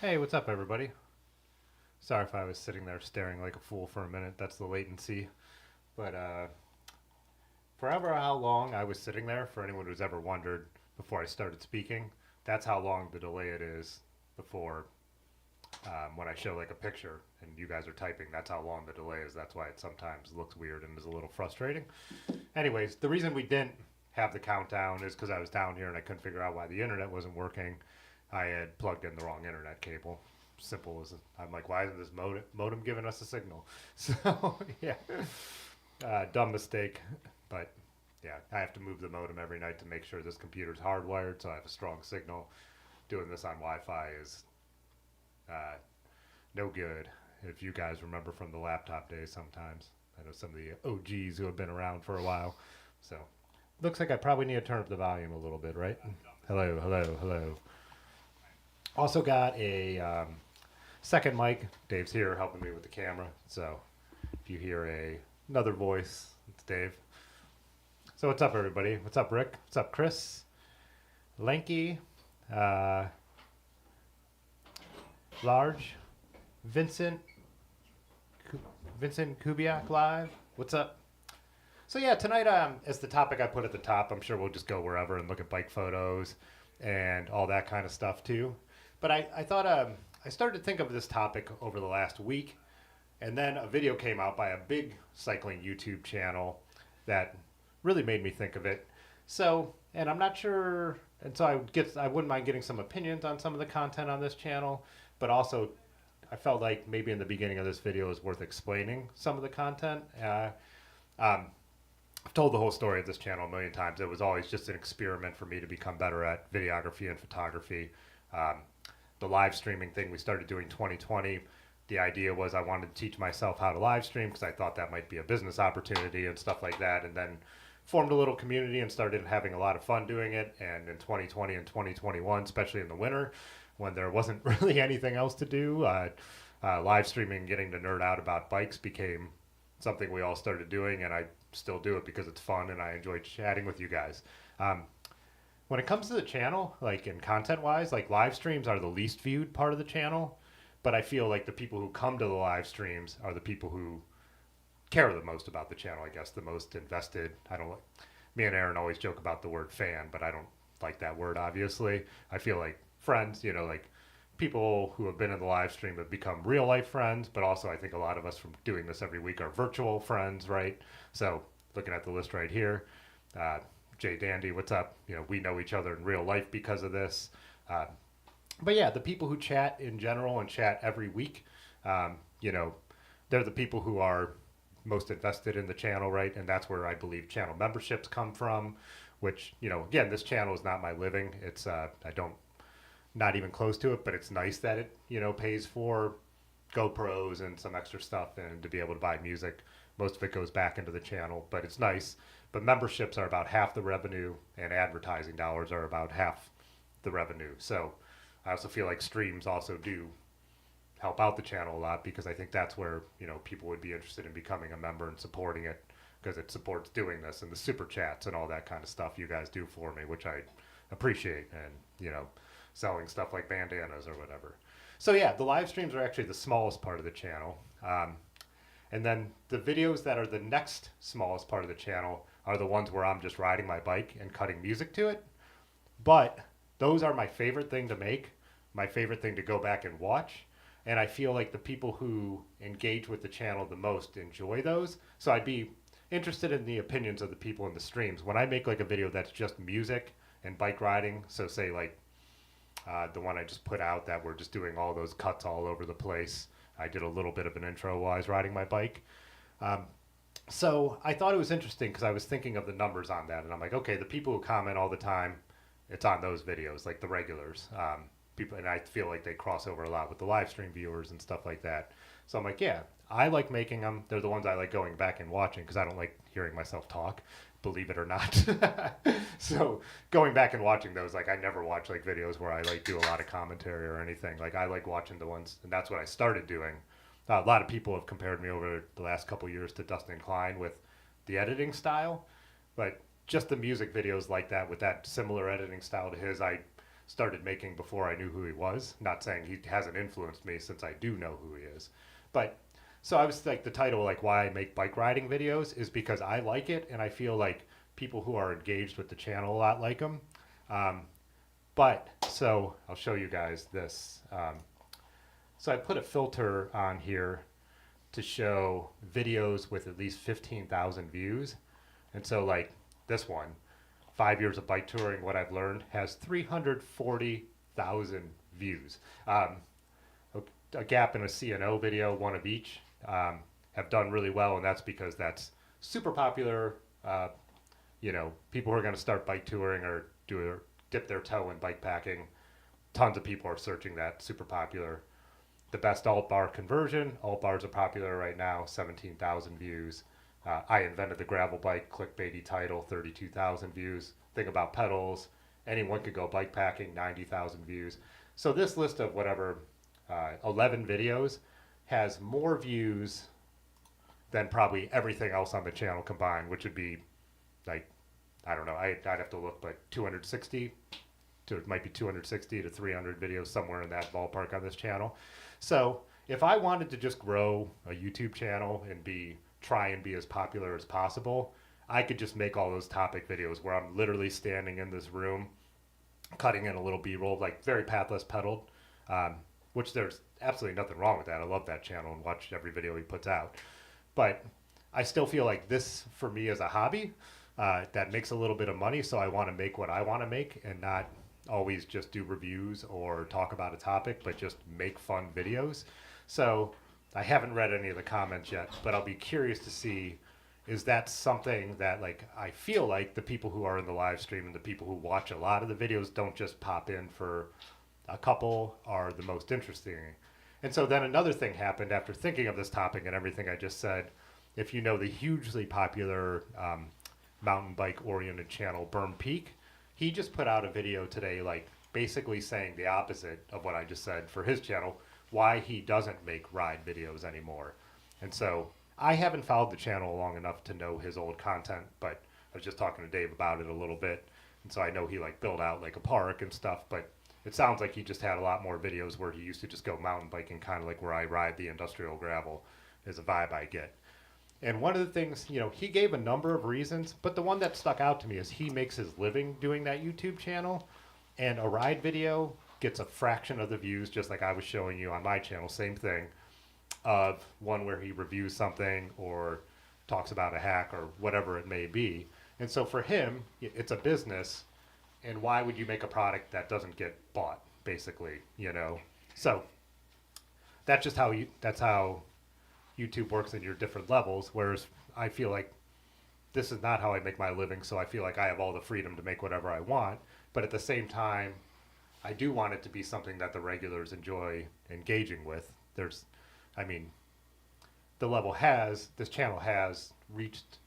Hey, what's up, everybody? Sorry if I was sitting there staring like a fool for a minute. That's the latency. But forever how long I was sitting there, for anyone who's ever wondered before I started speaking, that's how long the delay it is before when I show like a picture and you guys are typing. That's how long the delay is. That's why it sometimes looks weird and is a little frustrating. Anyways, the reason we didn't have the countdown is because I was down here and I couldn't figure out why the internet wasn't working. I had plugged in the wrong internet cable. Simple as I'm like, why isn't this modem giving us a signal? So yeah, dumb mistake, but yeah, I have to move the modem every night to make sure this computer's hardwired so I have a strong signal. Doing this on Wi-Fi is uh, no good. If you guys remember from the laptop days, sometimes I know some of the OGs who have been around for a while. So looks like I probably need to turn up the volume a little bit, right? Hello, hello, hello. Also got a second mic. Dave's here helping me with the camera. So if you hear another voice, it's Dave. So what's up, everybody? What's up, Rick? What's up, Chris? Lanky, uh, Large, Vincent, Vincent Kubiak live. What's up? So yeah, tonight as the topic I put at the top, I'm sure we'll just go wherever and look at bike photos and all that kind of stuff too. But I thought I started to think of this topic over the last week, and then a video came out by a big cycling YouTube channel that really made me think of it. So, and I'm not sure, and so I wouldn't mind getting some opinions on some of the content on this channel, but also I felt like maybe in the beginning of this video is worth explaining some of the content. Um, I've told the whole story of this channel a million times. It was always just an experiment for me to become better at videography and photography. Um, the live streaming thing we started doing 2020, the idea was I wanted to teach myself how to live stream because I thought that might be a business opportunity and stuff like that. And then formed a little community and started having a lot of fun doing it. And in 2020 and 2021, especially in the winter, when there wasn't really anything else to do, live streaming, getting to nerd out about bikes became something we all started doing, and I still do it because it's fun and I enjoy chatting with you guys. Um, when it comes to the channel, like in content wise, like live streams are the least viewed part of the channel, but I feel like the people who come to the live streams are the people who care the most about the channel, I guess, the most invested. I don't like, me and Aaron always joke about the word fan, but I don't like that word, obviously. I feel like friends, like people who have been in the live stream have become real life friends, but also I think a lot of us from doing this every week are virtual friends, right? So looking at the list right here, uh, Jay Dandy, what's up? We know each other in real life because of this. Uh, but yeah, the people who chat in general and chat every week, um, you know, they're the people who are most invested in the channel, right? And that's where I believe channel memberships come from, which, again, this channel is not my living. It's, I don't, not even close to it, but it's nice that it, pays for GoPros and some extra stuff and to be able to buy music. Most of it goes back into the channel, but it's nice. But memberships are about half the revenue, and advertising dollars are about half the revenue. So I also feel like streams also do help out the channel a lot because I think that's where people would be interested in becoming a member and supporting it because it supports doing this and the super chats and all that kind of stuff you guys do for me, which I appreciate, and selling stuff like bandanas or whatever. So yeah, the live streams are actually the smallest part of the channel. And then the videos that are the next smallest part of the channel are the ones where I'm just riding my bike and cutting music to it. But those are my favorite thing to make, my favorite thing to go back and watch. And I feel like the people who engage with the channel the most enjoy those. So I'd be interested in the opinions of the people in the streams. When I make like a video that's just music and bike riding, so say like the one I just put out that we're just doing all those cuts all over the place. I did a little bit of an intro while I was riding my bike. Um, so I thought it was interesting because I was thinking of the numbers on that, and I'm like, okay, the people who comment all the time, it's on those videos, like the regulars. People, and I feel like they cross over a lot with the live stream viewers and stuff like that. So I'm like, yeah, I like making them. They're the ones I like going back and watching because I don't like hearing myself talk, believe it or not. So going back and watching those, like I never watch like videos where I like do a lot of commentary or anything. Like I like watching the ones, and that's what I started doing. A lot of people have compared me over the last couple years to Dustin Klein with the editing style, but just the music videos like that with that similar editing style to his, I started making before I knew who he was. Not saying he hasn't influenced me, since I do know who he is. But so I was like, the title, like why I make bike riding videos, is because I like it, and I feel like people who are engaged with the channel a lot like them. But so I'll show you guys this. So I put a filter on here to show videos with at least 15,000 views. And so like this one, 5 years of bike touring, what I've learned, has 340,000 views. A Gap and a CNO video, one of each, have done really well, and that's because that's super popular. People who are going to start bike touring or dip their toe in bike packing, tons of people are searching that, super popular. The best alt bar conversion, alt bars are popular right now, 17,000 views. I invented the gravel bike, clickbaity title, 32,000 views. Think about pedals, anyone could go bike packing, 90,000 views. So this list of whatever, 11 videos has more views than probably everything else on the channel combined, which would be like, I don't know, I'd have to look, but 260 to, it might be 260 to 300 videos, somewhere in that ballpark on this channel. So if I wanted to just grow a YouTube channel and try and be as popular as possible, I could just make all those topic videos where I'm literally standing in this room, cutting in a little B-roll, like very pathless pedaled, which there's absolutely nothing wrong with that. I love that channel and watch every video he puts out. But I still feel like this, for me, is a hobby that makes a little bit of money, so I want to make what I want to make and not always just do reviews or talk about a topic, but just make fun videos. So I haven't read any of the comments yet, but I'll be curious to see, is that something that, like, I feel like the people who are in the live stream and the people who watch a lot of the videos don't just pop in for a couple, are the most interesting. And so then another thing happened after thinking of this topic and everything I just said. If you know the hugely popular mountain bike oriented channel Berm Peak, he just put out a video today, like basically saying the opposite of what I just said for his channel, why he doesn't make ride videos anymore. And so I haven't followed the channel long enough to know his old content, but I was just talking to Dave about it a little bit. And so I know he like built out like a park and stuff, but it sounds like he just had a lot more videos where he used to just go mountain biking, kind of like where I ride the industrial gravel is a vibe I get. And one of the things, he gave a number of reasons, but the one that stuck out to me is he makes his living doing that YouTube channel, and a ride video gets a fraction of the views, just like I was showing you on my channel, same thing, of one where he reviews something or talks about a hack or whatever it may be. And so for him, it's a business, and why would you make a product that doesn't get bought, basically, So that's just that's how YouTube works in your different levels, whereas I feel like this is not how I make my living, so I feel like I have all the freedom to make whatever I want, but at the same time, I do want it to be something that the regulars enjoy engaging with. This channel has reached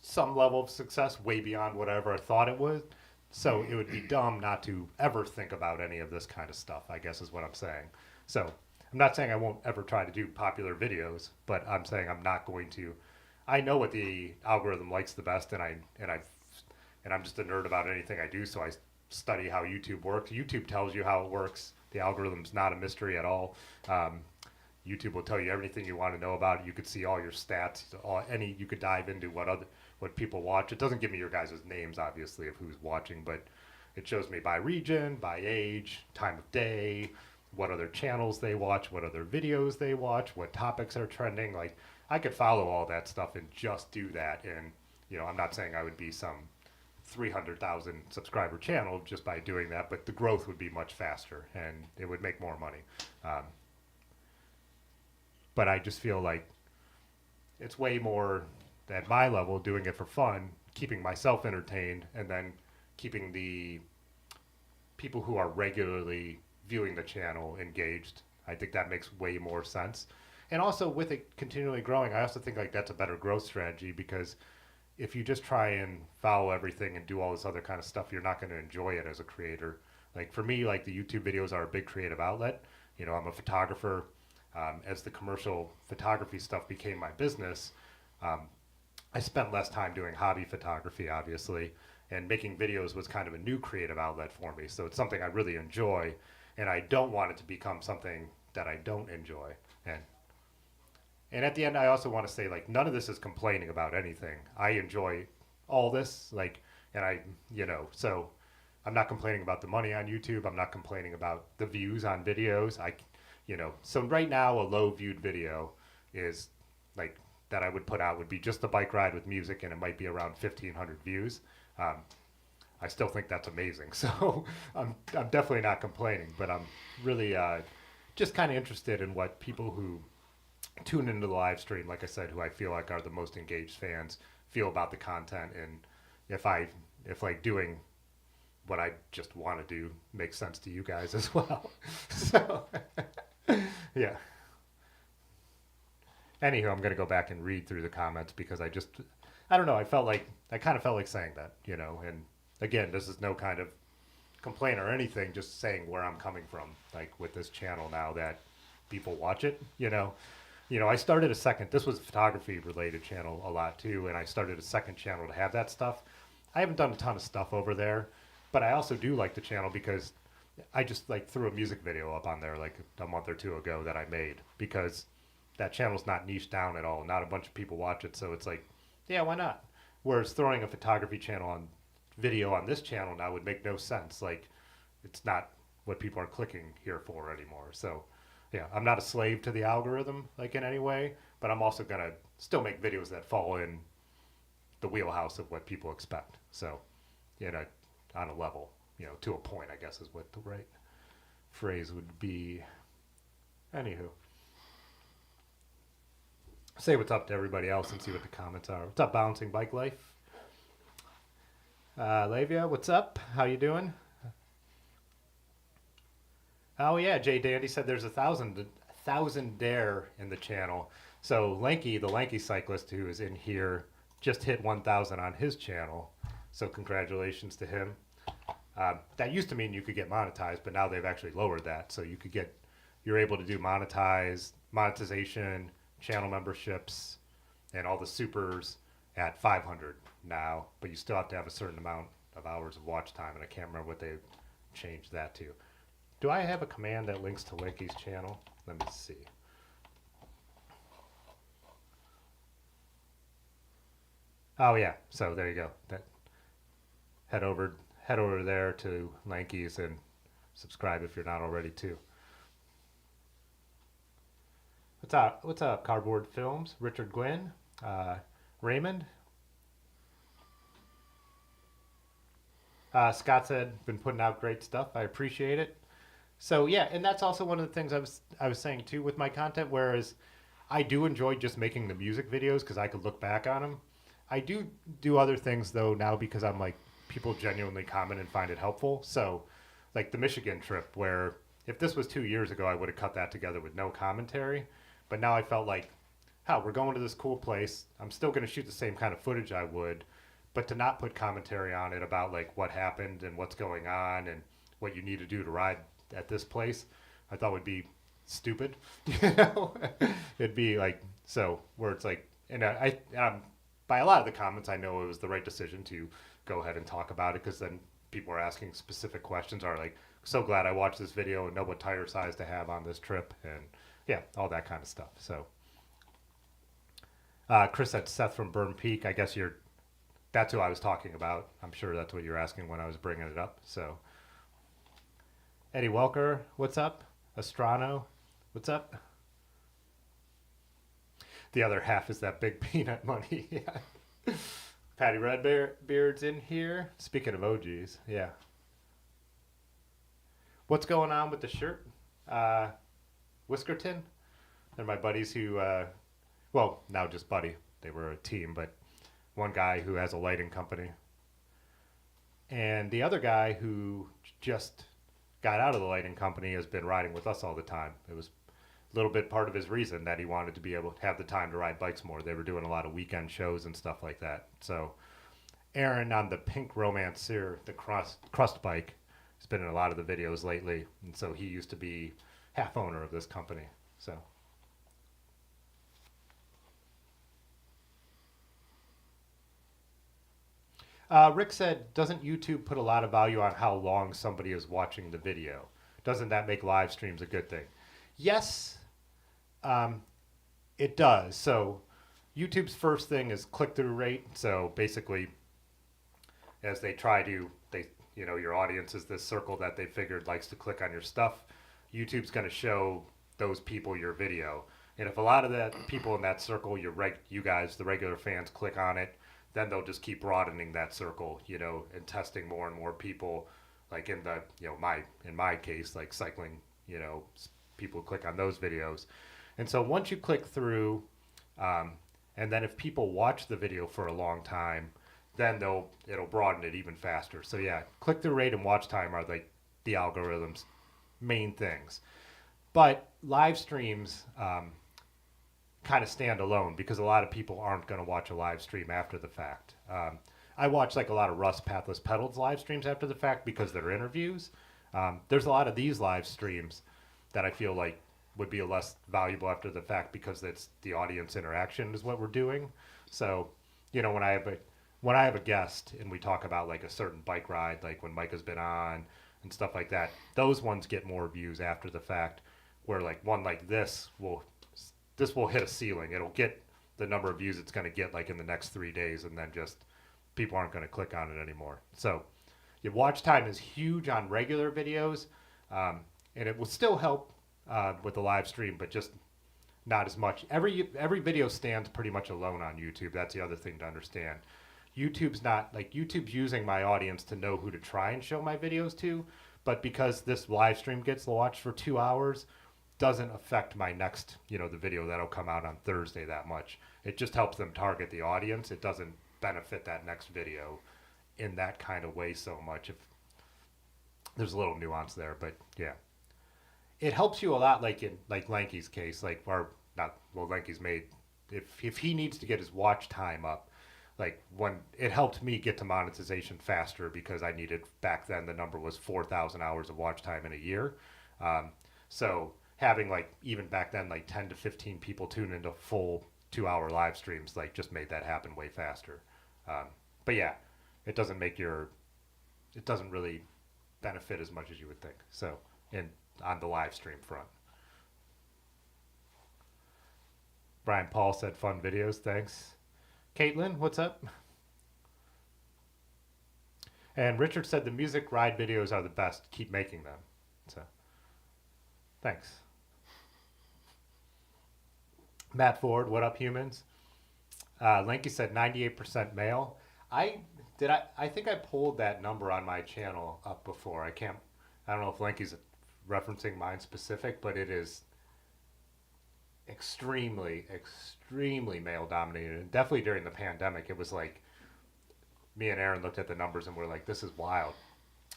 some level of success way beyond whatever I thought it would, so it would be dumb not to ever think about any of this kind of stuff, I guess is what I'm saying. So I'm not saying I won't ever try to do popular videos, but I'm saying I'm not going to. I know what the algorithm likes the best, and I'm just a nerd about anything I do, so I study how YouTube works. YouTube tells you how it works. The algorithm's not a mystery at all. YouTube will tell you everything you want to know about it. You could see all your stats, you could dive into what people watch. It doesn't give me your guys' names, obviously, of who's watching, but it shows me by region, by age, time of day, what other channels they watch, what other videos they watch, what topics are trending. Like, I could follow all that stuff and just do that. And, I'm not saying I would be some 300,000 subscriber channel just by doing that, but the growth would be much faster and it would make more money. But I just feel like it's way more at my level, doing it for fun, keeping myself entertained, and then keeping the people who are regularly viewing the channel engaged. I think that makes way more sense. And also with it continually growing, I also think like that's a better growth strategy, because if you just try and follow everything and do all this other kind of stuff, you're not going to enjoy it as a creator. Like for me, like the YouTube videos are a big creative outlet. I'm a photographer. As the commercial photography stuff became my business, I spent less time doing hobby photography, obviously, and making videos was kind of a new creative outlet for me. So it's something I really enjoy, and I don't want it to become something that I don't enjoy. And at the end, I also want to say, like, none of this is complaining about anything. I enjoy all this, like, and so I'm not complaining about the money on YouTube. I'm not complaining about the views on videos. So right now, a low viewed video is like that I would put out would be just the bike ride with music, and it might be around 1,500 views. I still think that's amazing. So I'm definitely not complaining, but I'm really just kind of interested in what people who tune into the live stream, like I said, who I feel like are the most engaged fans, feel about the content, and if like doing what I just want to do makes sense to you guys as well. So yeah. Anywho, I'm going to go back and read through the comments because I don't know, I kind of felt like saying that, and again, this is no kind of complaint or anything, just saying where I'm coming from, like with this channel now that people watch it, I started this was a photography related channel a lot too, and I started a second channel to have that stuff. I haven't done a ton of stuff over there, but I also do like the channel because I just like threw a music video up on there like a month or two ago that I made because that channel's not niched down at all. Not a bunch of people watch it, so it's like, yeah, why not? Whereas throwing a photography channel on video on this channel now would make no sense. Like, it's not what people are clicking here for anymore. So yeah, I'm not a slave to the algorithm like in any way, but I'm also gonna still make videos that fall in the wheelhouse of what people expect. So, on a level, to a point, I guess is what the right phrase would be. Anywho, say what's up to everybody else and see what the comments are. What's up, Bouncing Bike Life? Lavia, what's up? How you doing? Oh yeah, Jay Dandy said there's a thousand dare in the channel. So Lanky, the lanky cyclist who is in here, just hit 1,000 on his channel. So congratulations to him. That used to mean you could get monetized, but now they've actually lowered that. So you're able to do monetization, channel memberships, and all the supers at 500 now. But you still have to have a certain amount of hours of watch time, and I can't remember what they've changed that to. Do I have a command that links to Lanky's channel? Let me see. Oh yeah, so there you go. Head over there to Lanky's and subscribe if you're not already too. What's up, Cardboard Films? Richard Gwynn, Raymond. Scott said, been putting out great stuff. I appreciate it. So yeah, and that's also one of the things I was saying too with my content. Whereas I do enjoy just making the music videos because I could look back on them. I do other things though now because I'm like, people genuinely comment and find it helpful. So like the Michigan trip, where if this was 2 years ago, I would have cut that together with no commentary. But now I felt like, we're going to this cool place. I'm still going to shoot the same kind of footage I would, but to not put commentary on it about like what happened and what's going on and what you need to do to ride at this place, I thought would be stupid. It'd be like, so where it's like, and by a lot of the comments, I know it was the right decision to go ahead and talk about it, because then people are asking specific questions, are like, so glad I watched this video and know what tire size to have on this trip, and yeah, all that kind of stuff. So Chris said Seth from Burn Peak. I guess that's who I was talking about. I'm sure that's what you're asking when I was bringing it up. So Eddie Welker, what's up? Astrano, what's up? The other half is that big peanut money. Yeah. Patty Redbeard's in here. Speaking of OGs, yeah. What's going on with the shirt? Whiskerton? They're my buddies who, well, now just buddy. They were a team, but one guy who has a lighting company. And the other guy who just got out of the lighting company has been riding with us all the time. It was a little bit part of his reason that he wanted to be able to have the time to ride bikes more. They were doing a lot of weekend shows and stuff like that. So Aaron on the Pink Romancer, the crust bike, has been in a lot of the videos lately. And so he used to be half owner of this company. So Rick said, doesn't YouTube put a lot of value on how long somebody is watching the video? Doesn't that make live streams a good thing? Yes, it does. So YouTube's first thing is click-through rate. So basically, as they try to, your audience is this circle that they figured likes to click on your stuff. YouTube's going to show those people your video. And if a lot of the people in that circle, you guys, the regular fans, click on it, then they'll just keep broadening that circle, and testing more and more people, like in the, in my case, like cycling, people click on those videos. And so once you click through, and then if people watch the video for a long time, then it'll broaden it even faster. So yeah, click-through rate and watch time are like the algorithm's main things. But live streams kind of stand alone because a lot of people aren't going to watch a live stream after the fact. I watch like a lot of Russ Pathless Pedals live streams after the fact because they're interviews. There's a lot of these live streams that I feel like would be less valuable after the fact because it's the audience interaction is what we're doing. So, when I have a guest and we talk about like a certain bike ride, like when Mike has been on and stuff like that, those ones get more views after the fact, where like one like this will hit a ceiling. It'll get the number of views it's going to get like in the next 3 days, and then just people aren't going to click on it anymore. So your watch time is huge on regular videos, and it will still help with the live stream, but just not as much. Every video stands pretty much alone on YouTube. That's the other thing to understand. YouTube's using my audience to know who to try and show my videos to, but because this live stream gets watched for 2 hours, doesn't affect my next, the video that'll come out on Thursday that much. It just helps them target the audience. It doesn't benefit that next video in that kind of way so much. If there's a little nuance there, but yeah. It helps you a lot, like in like Lanky's case, Lanky's made, if he needs to get his watch time up, like when it helped me get to monetization faster because I needed, back then the number was 4,000 hours of watch time in a year. So having like, even back then, like 10 to 15 people tune into full 2-hour live streams, like just made that happen way faster. But yeah, it doesn't really benefit as much as you would think. So, on the live stream front. Brian Paul said fun videos, thanks. Caitlin, what's up? And Richard said the music ride videos are the best. Keep making them. So, thanks. Matt Ford, what up, humans? Lanky said 98% male. I think I pulled that number on my channel up before. I don't know if Lanky's referencing mine specific, but it is extremely male dominated. And definitely during the pandemic, it was like me and Aaron looked at the numbers and we're like, this is wild.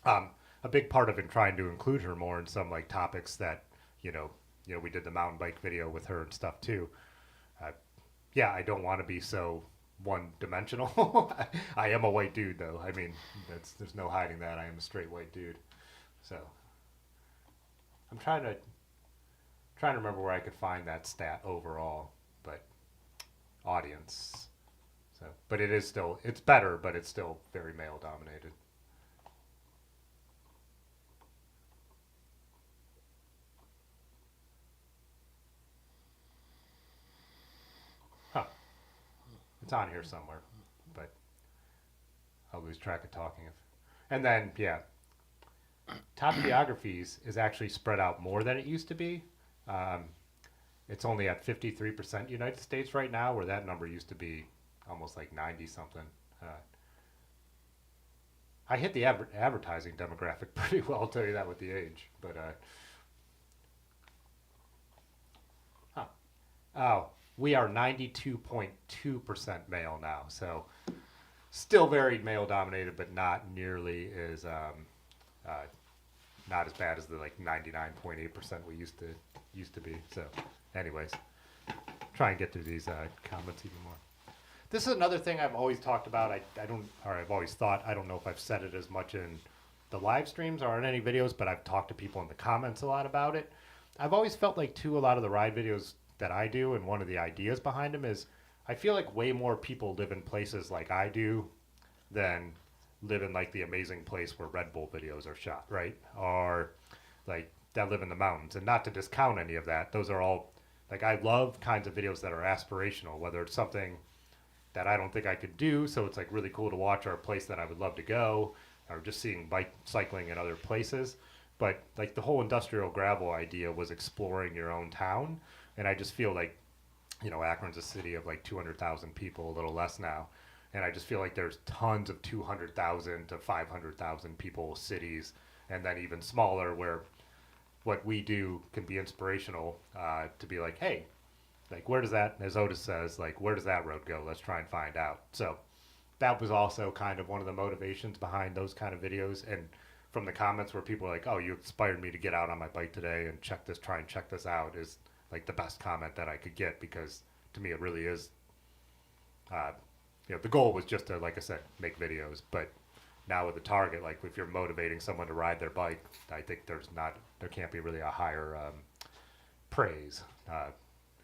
A big part of it trying to include her more in some like topics that, we did the mountain bike video with her and stuff too. I don't want to be so one-dimensional. I am a white dude though. I mean, there's no hiding that. I am a straight white dude. So I'm trying to remember where I could find that stat overall, but audience. So, but it's better, but it's still very male dominated. Huh. It's on here somewhere, but I'll lose track of talking. And then, yeah, top geographies is actually spread out more than it used to be. It's only at 53% United States right now, where that number used to be almost like 90 something. I hit the advertising demographic pretty well, I'll tell you that with the age. But we are 92.2% male now, so still very male dominated, but not nearly as not as bad as the like 99.8% we used to be. So, anyways, try and get through these comments even more. This is another thing I've always talked about. I've always thought, I don't know if I've said it as much in the live streams or in any videos, but I've talked to people in the comments a lot about it. I've always felt like too, a lot of the ride videos that I do, and one of the ideas behind them is, I feel like way more people live in places like I do than live in like the amazing place where Red Bull videos are shot, right? Or like that live in the mountains. And not to discount any of that. Those are all like I love kinds of videos that are aspirational, whether it's something that I don't think I could do, so it's like really cool to watch, or a place that I would love to go, or just seeing bike cycling in other places. But like the whole industrial gravel idea was exploring your own town, and I just feel like, you know, Akron's a city of like 200,000 people, a little less now, and I just feel like there's tons of 200,000 to 500,000 people cities, and then even smaller where what we do can be inspirational, to be like, hey, like where does that, as Otis says, like where does that road go? Let's try and find out. So that was also kind of one of the motivations behind those kind of videos. And from the comments where people are like, oh, you inspired me to get out on my bike today and try and check this out, is like the best comment that I could get, because to me it really is, you know, the goal was just to, like I said, make videos. But now with the target, like if you're motivating someone to ride their bike, I think there can't be really a higher praise.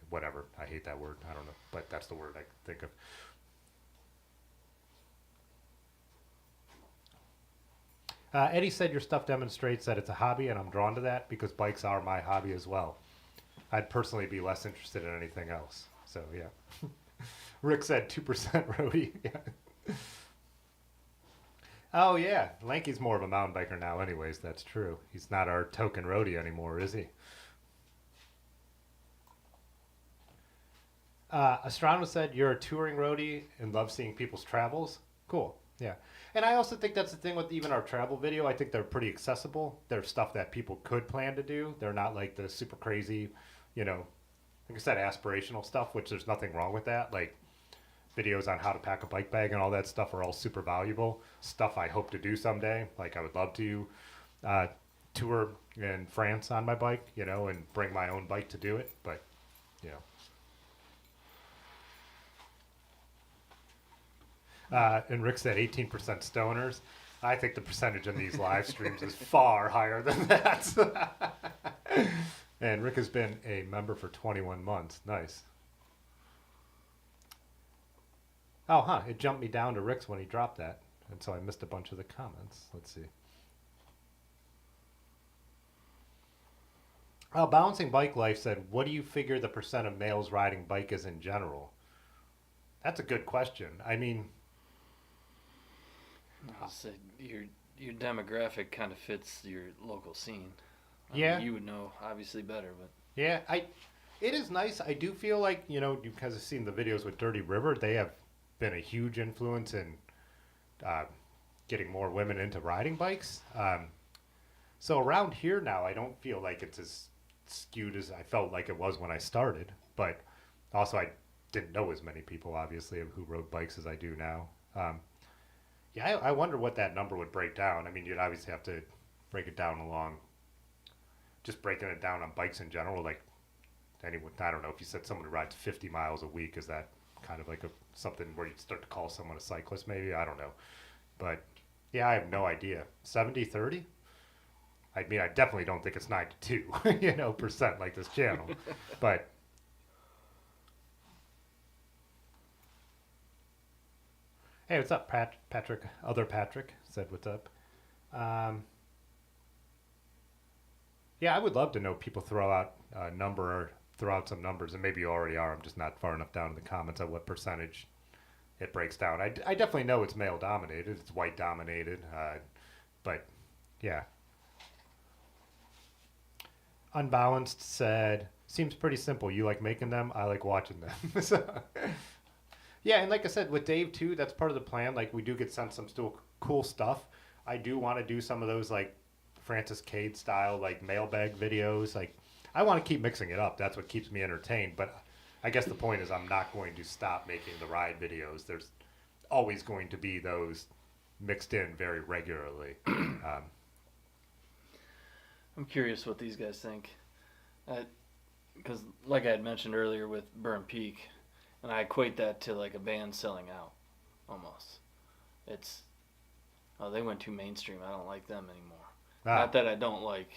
Whatever, I hate that word, I don't know, but that's the word I think of. Eddie said your stuff demonstrates that it's a hobby, and I'm drawn to that because bikes are my hobby as well. I'd personally be less interested in anything else. So yeah. Rick said 2% roadie. Yeah. Oh yeah, Lanky's more of a mountain biker now anyways, that's true. He's not our token roadie anymore, is he? Astronomer said you're a touring roadie and love seeing people's travels. Cool. Yeah. And I also think that's the thing with even our travel video. I think they're pretty accessible. They're stuff that people could plan to do. They're not like the super crazy, you know, like I said, aspirational stuff, which there's nothing wrong with that. Like videos on how to pack a bike bag and all that stuff are all super valuable. Stuff I hope to do someday. Like I would love to tour in France on my bike, you know, and bring my own bike to do it. But, you know. And Rick said 18% stoners. I think the percentage in these live streams is far higher than that. And Rick has been a member for 21 months. Nice. Oh, huh. It jumped me down to Rick's when he dropped that. And so I missed a bunch of the comments. Let's see. Balancing Bike Life said, what do you figure the percent of males riding bike is in general? That's a good question. I mean, I'll say your demographic kind of fits your local scene. I yeah, mean, you would know obviously better, but yeah, it is nice. I do feel like, you know, because I've seen the videos with Dirty River, they have been a huge influence in getting more women into riding bikes. So around here now, I don't feel like it's as skewed as I felt like it was when I started. But also, I didn't know as many people, obviously, who rode bikes as I do now. Yeah, I wonder what that number would break down. I mean, you'd obviously have to break it down along, just breaking it down on bikes in general. Like anyone, I don't know, if you said someone who rides 50 miles a week, is that kind of like something where you'd start to call someone a cyclist maybe? I don't know. But yeah, I have no idea. 70-30? I mean, I definitely don't think it's 92, you know, percent like this channel. But hey, what's up, Patrick? Other Patrick said, what's up? Yeah, I would love to know people throw out a number or throw out some numbers, and maybe you already are. I'm just not far enough down in the comments on what percentage it breaks down. I definitely know it's male dominated. It's white dominated. But yeah. Unbalanced said, seems pretty simple. You like making them. I like watching them. So, yeah, and like I said, with Dave too, that's part of the plan. Like we do get sent some still cool stuff. I do want to do some of those like Francis Cade style like mailbag videos. Like I want to keep mixing it up. That's what keeps me entertained. But I guess the point is I'm not going to stop making the ride videos. There's always going to be those mixed in very regularly. I'm curious what these guys think. Because like I had mentioned earlier with Burn Peak, and I equate that to like a band selling out, almost. It's, oh, they went too mainstream. I don't like them anymore. Not that I don't like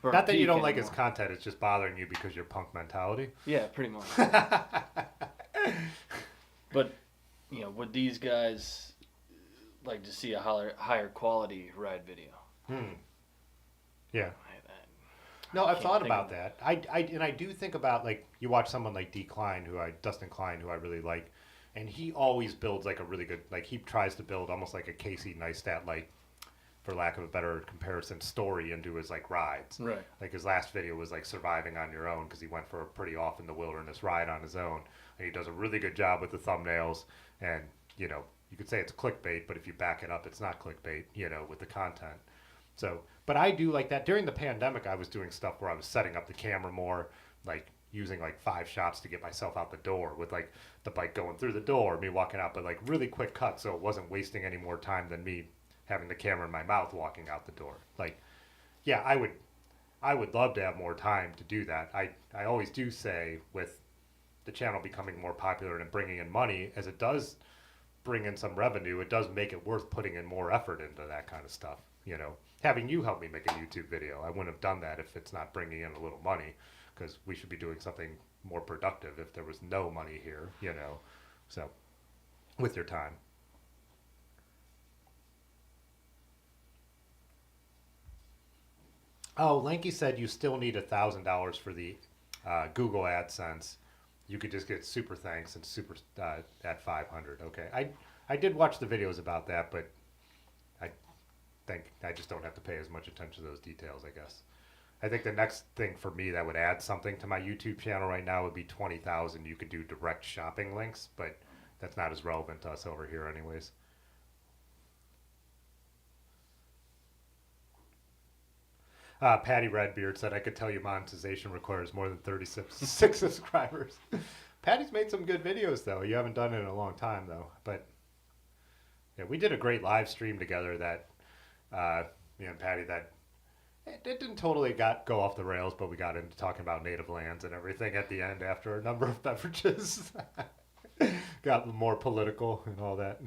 Burn Not that Peak you don't anymore. like his content, it's just bothering you because your punk mentality. Yeah, pretty much. But, you know, would these guys like to see a higher quality ride video. Yeah. I No, I've can't thought think about of- that. I do think about, like, you watch someone like Dustin Klein, who I really like, and he always builds like a really good, like, he tries to build almost like a Casey Neistat, like, for lack of a better comparison, story into his like rides. Right. Like his last video was like surviving on your own because he went for a pretty off in the wilderness ride on his own, and he does a really good job with the thumbnails. And you know, you could say it's clickbait, but if you back it up, it's not clickbait. You know, with the content. So, but I do like that. During the pandemic, I was doing stuff where I was setting up the camera more, like using like 5 shots to get myself out the door with like the bike going through the door, me walking out, but like really quick cuts, so it wasn't wasting any more time than me having the camera in my mouth walking out the door. Like, yeah, I would love to have more time to do that. I always do say, with the channel becoming more popular and bringing in money, as it does bring in some revenue, it does make it worth putting in more effort into that kind of stuff. You know, having you help me make a YouTube video, I wouldn't have done that if it's not bringing in a little money, because we should be doing something more productive if there was no money here, you know. So, with your time. Oh, Lanky said you still need $1,000 for the Google AdSense. You could just get super thanks and super at 500. Okay, I did watch the videos about that, but I think I just don't have to pay as much attention to those details, I guess. I think the next thing for me that would add something to my YouTube channel right now would be 20,000. You could do direct shopping links, but that's not as relevant to us over here anyways. Patty Redbeard said, I could tell you monetization requires more than 36 subscribers. Patty's made some good videos, though. You haven't done it in a long time, though. But, yeah, we did a great live stream together that, me and Patty, that it didn't totally go off the rails, but we got into talking about native lands and everything at the end after a number of beverages. Got more political and all that.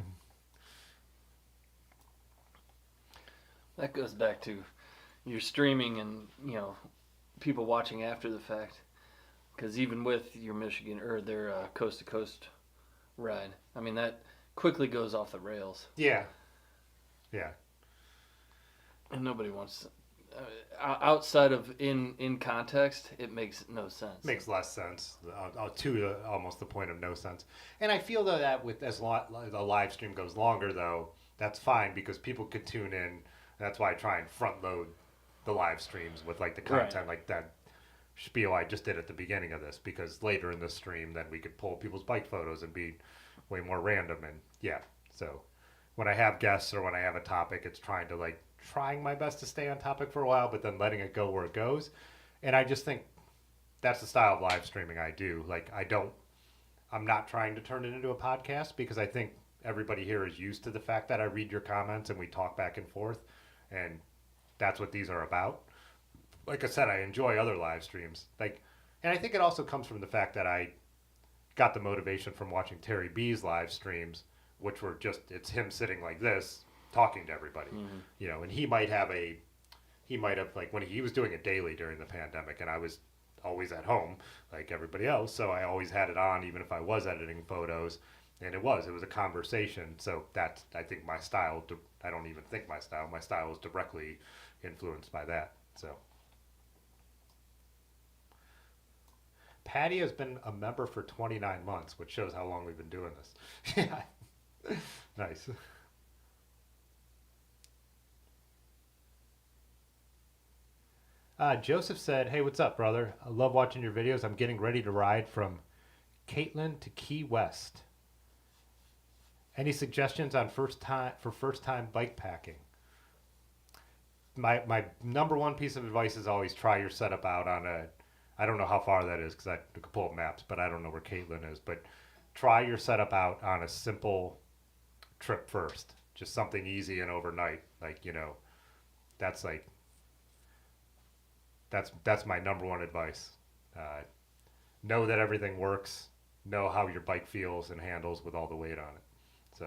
That goes back to your streaming and, you know, people watching after the fact. Because even with your Michigan or their coast to coast ride, I mean, that quickly goes off the rails. Yeah. Yeah. And nobody wants outside of in context, it makes no sense. Makes less sense to almost the point of no sense. And I feel though that with the live stream goes longer, though, that's fine because people could tune in. That's why I try and front load the live streams with like the content, like that spiel I just did at the beginning of this, because later in the stream then we could pull people's bike photos and be way more random. And yeah, so when I have guests or when I have a topic, it's trying my best to stay on topic for a while, but then letting it go where it goes. And I just think that's the style of live streaming I do. Like I'm not trying to turn it into a podcast, because I think everybody here is used to the fact that I read your comments and we talk back and forth, and that's what these are about. Like I said, I enjoy other live streams. And I think it also comes from the fact that I got the motivation from watching Terry B's live streams, which were it's him sitting like this, talking to everybody. Mm-hmm. You know, and he might have like when he was doing it daily during the pandemic, and I was always at home like everybody else, so I always had it on even if I was editing photos, and it was a conversation. So that's, I think, my style. I don't even think my style is directly influenced by that. So Patty has been a member for 29 months, which shows how long we've been doing this. Yeah. Nice. Joseph said, hey, what's up, brother? I love watching your videos. I'm getting ready to ride from Caitlin to Key West. Any suggestions on first time bike packing? My number one piece of advice is always try your setup out on I don't know how far that is because I could pull up maps, but I don't know where Caitlin is. But try your setup out on a simple trip first. Just something easy and overnight. Like, you know, that's my number one advice. Know that everything works. Know how your bike feels and handles with all the weight on it. So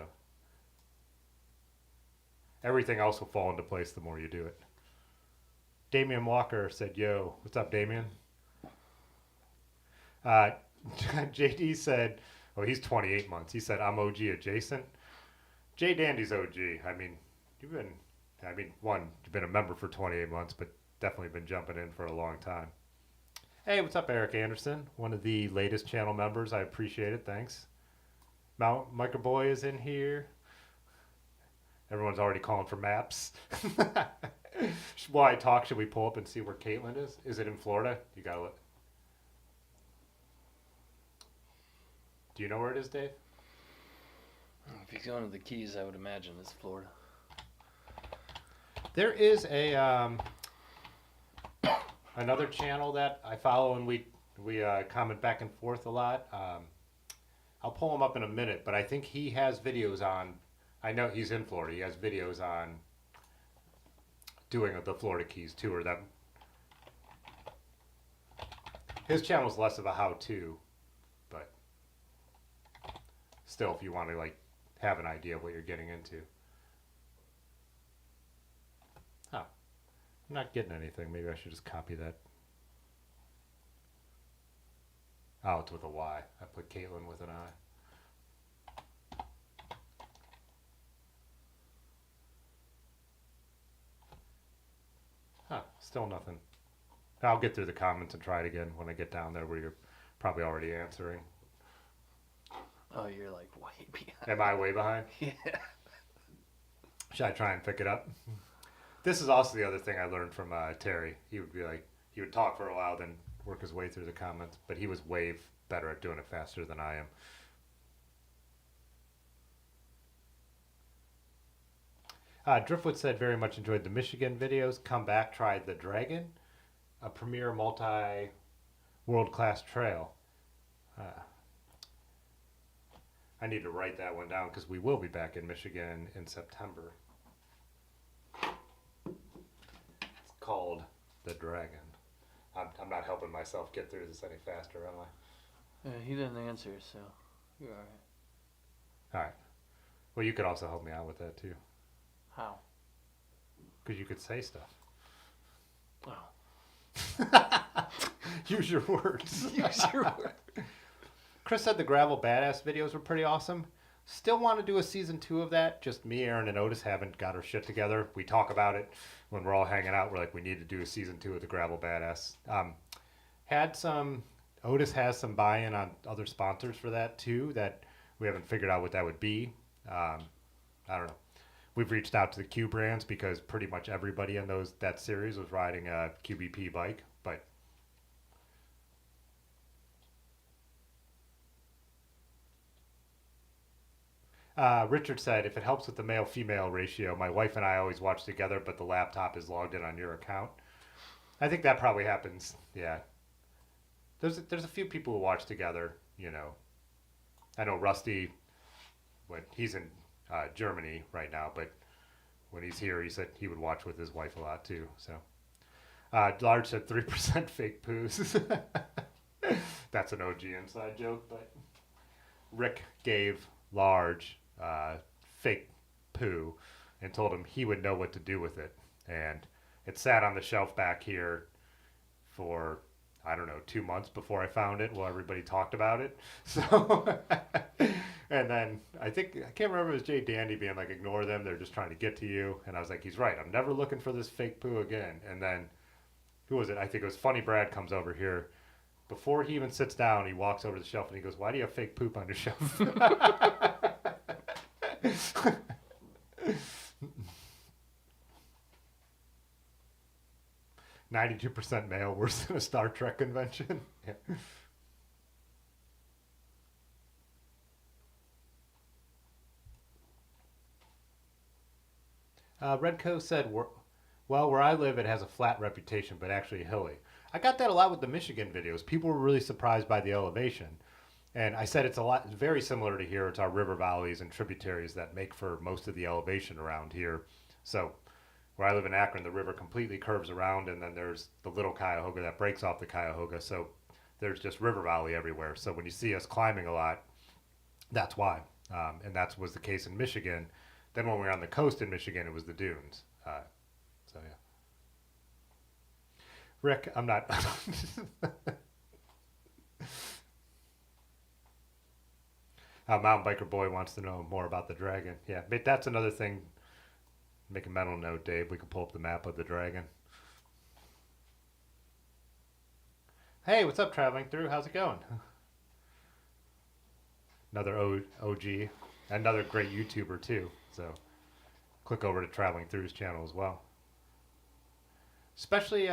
everything else will fall into place the more you do it. Damian Walker said, yo, what's up, Damian? JD said, oh, he's 28 months. He said, I'm OG adjacent. Jay Dandy's OG. I mean, you've been a member for 28 months, but definitely been jumping in for a long time. Hey, what's up, Eric Anderson? One of the latest channel members. I appreciate it. Thanks. Mount Microboy is in here. Everyone's already calling for maps. While I talk, should we pull up and see where Caitlin is? Is it in Florida? You gotta look. Do you know where it is, Dave? If he's going to the Keys, I would imagine it's Florida. There is a another channel that I follow, and we comment back and forth a lot. I'll pull him up in a minute, but I think he has videos on. I know he's in Florida. He has videos on doing the Florida Keys tour. That his channel is less of a how-to, but still, if you want to like have an idea of what you're getting into. Huh. I'm not getting anything. Maybe I should just copy that. Oh, it's with a Y. I put Caitlin with an I. Huh, still nothing. I'll get through the comments and try it again when I get down there where you're probably already answering. Oh, you're like way behind. Am I way behind? Yeah. Should I try and pick it up? This is also the other thing I learned from Terry. He would talk for a while, then work his way through the comments, but he was way better at doing it faster than I am. Driftwood said, very much enjoyed the Michigan videos. Come back, tried the Dragon, a premier world-class trail. I need to write that one down because we will be back in Michigan in September. It's called the Dragon. I'm not helping myself get through this any faster, am I? Yeah, he didn't answer, so you're all right. All right. Well, you could also help me out with that too. How? Because you could say stuff. Oh. Use your words. Use your words. Chris said the Gravel Badass videos were pretty awesome. Still want to do a season 2 of that. Just me, Aaron, and Otis haven't got our shit together. We talk about it when we're all hanging out. We're like, we need to do a season 2 of the Gravel Badass. Otis has some buy-in on other sponsors for that too, that we haven't figured out what that would be. I don't know. We've reached out to the Q brands because pretty much everybody in that series was riding a QBP bike, but Richard said, if it helps with the male-female ratio, my wife and I always watch together, but the laptop is logged in on your account. I think that probably happens, yeah. There's a few people who watch together, you know. I know Rusty, he's in Germany right now, but when he's here, he said he would watch with his wife a lot too. So, Large said 3% fake poos. That's an OG inside joke, but Rick gave Large fake poo and told him he would know what to do with it, and it sat on the shelf back here for, I don't know, 2 months before I found it while everybody talked about it. So, and then I can't remember, it was Jay Dandy being like, ignore them, they're just trying to get to you. And I was like, he's right, I'm never looking for this fake poo again. And then, who was it? I think it was Funny Brad comes over here. Before he even sits down, he walks over to the shelf and he goes, why do you have fake poop on your shelf? 92% male, worse than a Star Trek convention. Yeah. Redco said, well, where I live, it has a flat reputation, but actually hilly. I got that a lot with the Michigan videos. People were really surprised by the elevation. And I said it's very similar to here. It's our river valleys and tributaries that make for most of the elevation around here. So where I live in Akron, the river completely curves around, and then there's the little Cuyahoga that breaks off the Cuyahoga. So there's just river valley everywhere. So when you see us climbing a lot, that's why. And that was the case in Michigan. Then when we were on the coast in Michigan, it was the dunes. So yeah. Rick, I'm not. Mountain Biker Boy wants to know more about the dragon. Yeah, but that's another thing. Make a mental note, Dave. We can pull up the map of the dragon. Hey, what's up, Traveling Through? How's it going? Another OG. Another great YouTuber, too. So click over to Traveling Through's channel as well. Especially,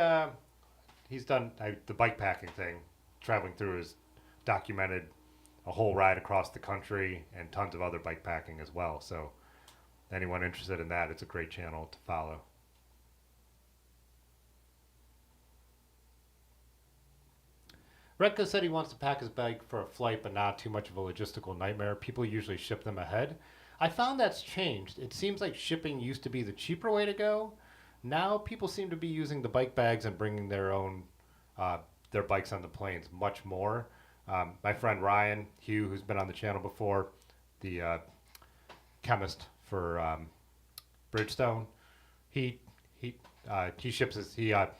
he's done the bikepacking thing. Traveling Through has documented a whole ride across the country and tons of other bikepacking as well. So anyone interested in that, it's a great channel to follow. Redco said he wants to pack his bike for a flight, but not too much of a logistical nightmare. People usually ship them ahead. I found that's changed. It seems like shipping used to be the cheaper way to go. Now people seem to be using the bike bags and bringing their own their bikes on the planes much more. My friend Ryan Hugh, who's been on the channel before, the chemist for Bridgestone, he ships his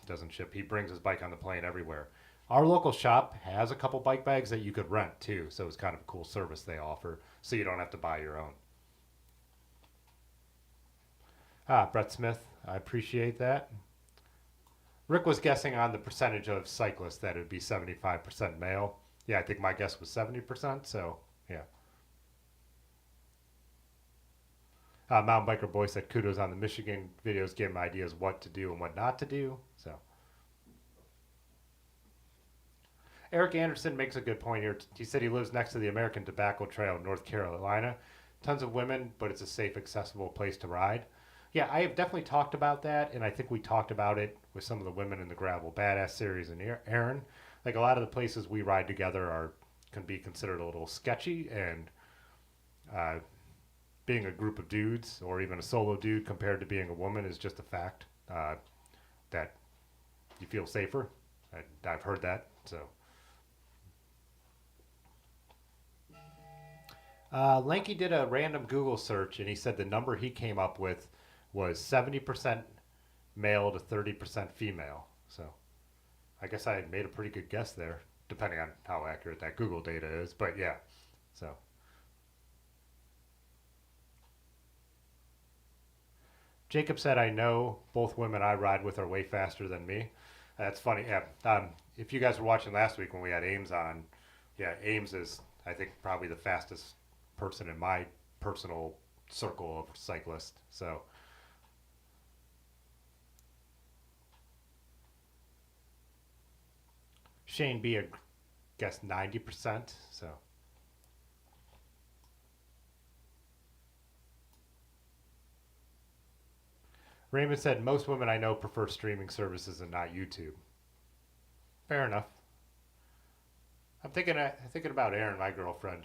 doesn't ship. He brings his bike on the plane everywhere. Our local shop has a couple bike bags that you could rent too, so it's kind of a cool service they offer, so you don't have to buy your own. Brett Smith, I appreciate that. Rick was guessing on the percentage of cyclists that it would be 75% male. Yeah, I think my guess was 70%, so yeah. Mountain Biker Boy said kudos on the Michigan videos, gave him ideas what to do and what not to do, so. Eric Anderson makes a good point here. He said he lives next to the American Tobacco Trail in North Carolina. Tons of women, but it's a safe, accessible place to ride. Yeah, I have definitely talked about that, and I think we talked about it with some of the women in the Gravel Badass series and Aaron. Like a lot of the places we ride together can be considered a little sketchy, and being a group of dudes or even a solo dude compared to being a woman is just a fact that you feel safer. I've heard that, so. Lanky did a random Google search, and he said the number he came up with was 70% male to 30% female. So I guess I made a pretty good guess there, depending on how accurate that Google data is. But yeah, so. Jacob said, I know both women I ride with are way faster than me. That's funny. Yeah. If you guys were watching last week when we had Ames on, yeah, Ames is, I think, probably the fastest person in my personal circle of cyclists. So Shane B, I guess 90%. So Raymond said most women I know prefer streaming services and not YouTube. Fair enough. I'm thinking about Erin, my girlfriend.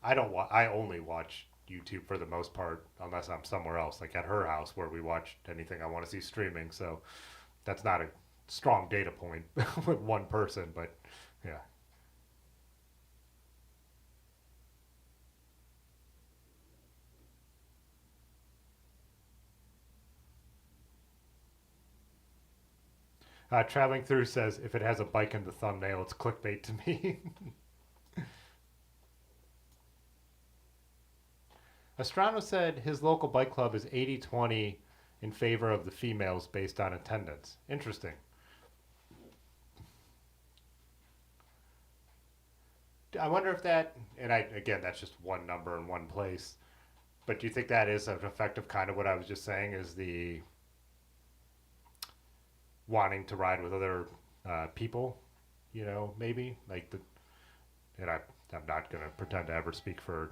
I only watch YouTube for the most part, unless I'm somewhere else, like at her house where we watch anything I want to see streaming. So that's not a strong data point with one person, but yeah. Traveling Through says, if it has a bike in the thumbnail, it's clickbait to me. Estrano said his local bike club is 80-20 in favor of the females based on attendance. Interesting. I wonder if that, and again, that's just one number in one place, but do you think that is an effect of kind of what I was just saying, is the wanting to ride with other people, maybe? And I'm not going to pretend to ever speak for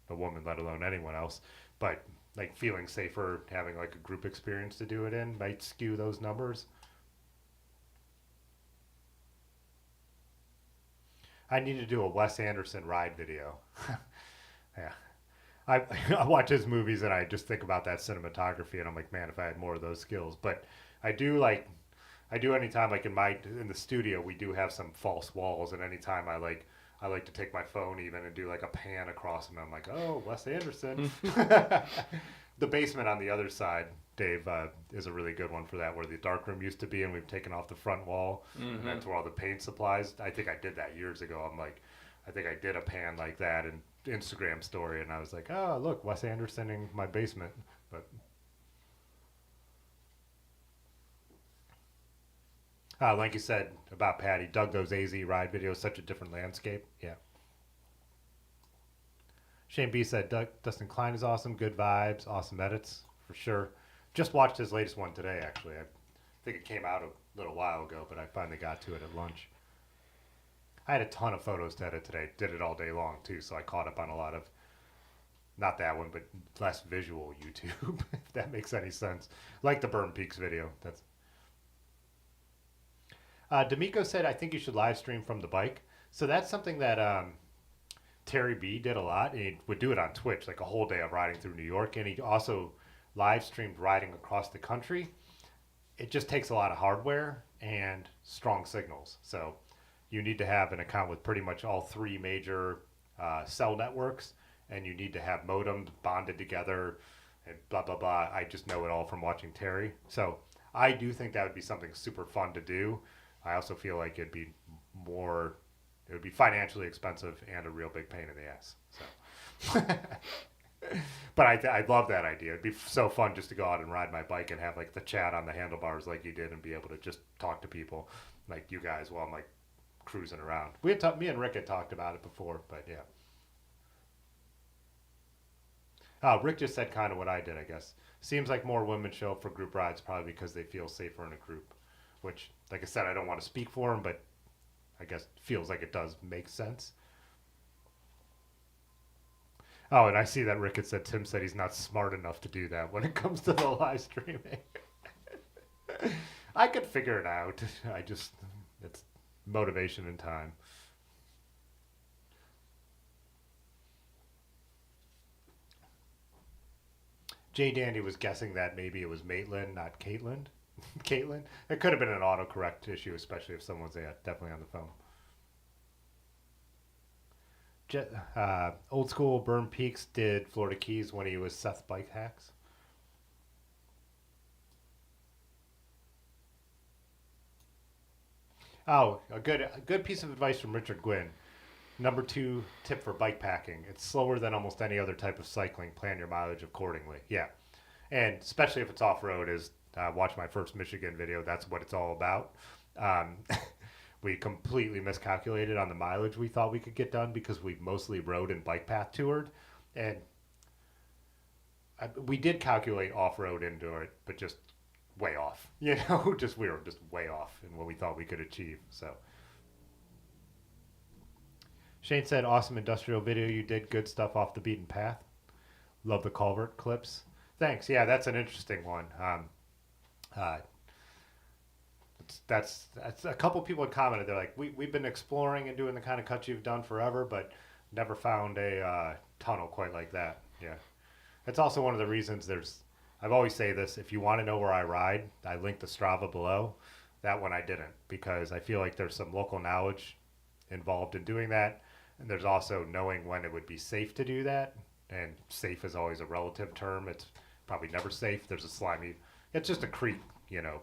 a woman, let alone anyone else, but like feeling safer having like a group experience to do it in might skew those numbers. I need to do a Wes Anderson ride video. Yeah. I watch his movies and I just think about that cinematography and I'm like, man, if I had more of those skills. But I do anytime, like in the studio, we do have some false walls, and anytime I like to take my phone even and do like a pan across them. I'm like, oh, Wes Anderson. The basement on the other side, Dave, is a really good one for that, where the dark room used to be, and we've taken off the front wall, and that's where all the paint supplies. I think I did that years ago. I think I did a pan like that, and Instagram story, and I was like, oh, look, Wes Anderson in my basement. But like you said about Patty, dug those AZ ride videos, such a different landscape. Yeah. Shane B said, Dustin Klein is awesome, good vibes, awesome edits, for sure. Just watched his latest one today, actually. I think it came out a little while ago, but I finally got to it at lunch. I had a ton of photos to edit today. Did it all day long, too, so I caught up on a lot of, not that one, but less visual YouTube, if that makes any sense. Like the Burn Peaks video. That's. D'Amico said, I think you should live stream from the bike. So that's something that Terry B did a lot. And he would do it on Twitch, like a whole day of riding through New York. And he also live streamed riding across the country. It just takes a lot of hardware and strong signals. So you need to have an account with pretty much all three major cell networks, and you need to have modems bonded together and blah, blah, blah. I just know it all from watching Terry. So I do think that would be something super fun to do. I also feel like it would be financially expensive and a real big pain in the ass. So, but I love that idea. It'd be so fun just to go out and ride my bike and have like the chat on the handlebars like you did, and be able to just talk to people like you guys while I'm like cruising around. Me and Rick had talked about it before, but yeah. Rick just said kind of what I did, I guess. Seems like more women show up for group rides probably because they feel safer in a group, which, like I said, I don't want to speak for them, but I guess feels like it does make sense. Oh, and I see that Rick had said Tim said he's not smart enough to do that when it comes to the live streaming. I could figure it out. It's motivation and time. Jay Dandy was guessing that maybe it was Maitland, not Caitlin. Caitlin? It could have been an autocorrect issue, especially if someone's definitely on the phone. Old school Burn Peaks did Florida Keys when he was Seth Bike Hacks. Oh, a good piece of advice from Richard Gwynn. Number 2 tip for bike packing. It's slower than almost any other type of cycling. Plan your mileage accordingly. Yeah. And especially if it's off-road, watch my first Michigan video. That's what it's all about. We completely miscalculated on the mileage we thought we could get done because we mostly rode and bike path toured. And we did calculate off-road into it, but just way off. We were just way off in what we thought we could achieve. So Shane said, awesome industrial video you did. Good stuff off the beaten path. Love the culvert clips. Thanks. Yeah, that's an interesting one. That's a couple people had commented. They're like, we've been exploring and doing the kind of cuts you've done forever, but never found a tunnel quite like that. Yeah. It's also one of the reasons I've always say this, if you want to know where I ride, I link the Strava below. That one I didn't, because I feel like there's some local knowledge involved in doing that. And there's also knowing when it would be safe to do that. And safe is always a relative term. It's probably never safe. There's it's just a creek,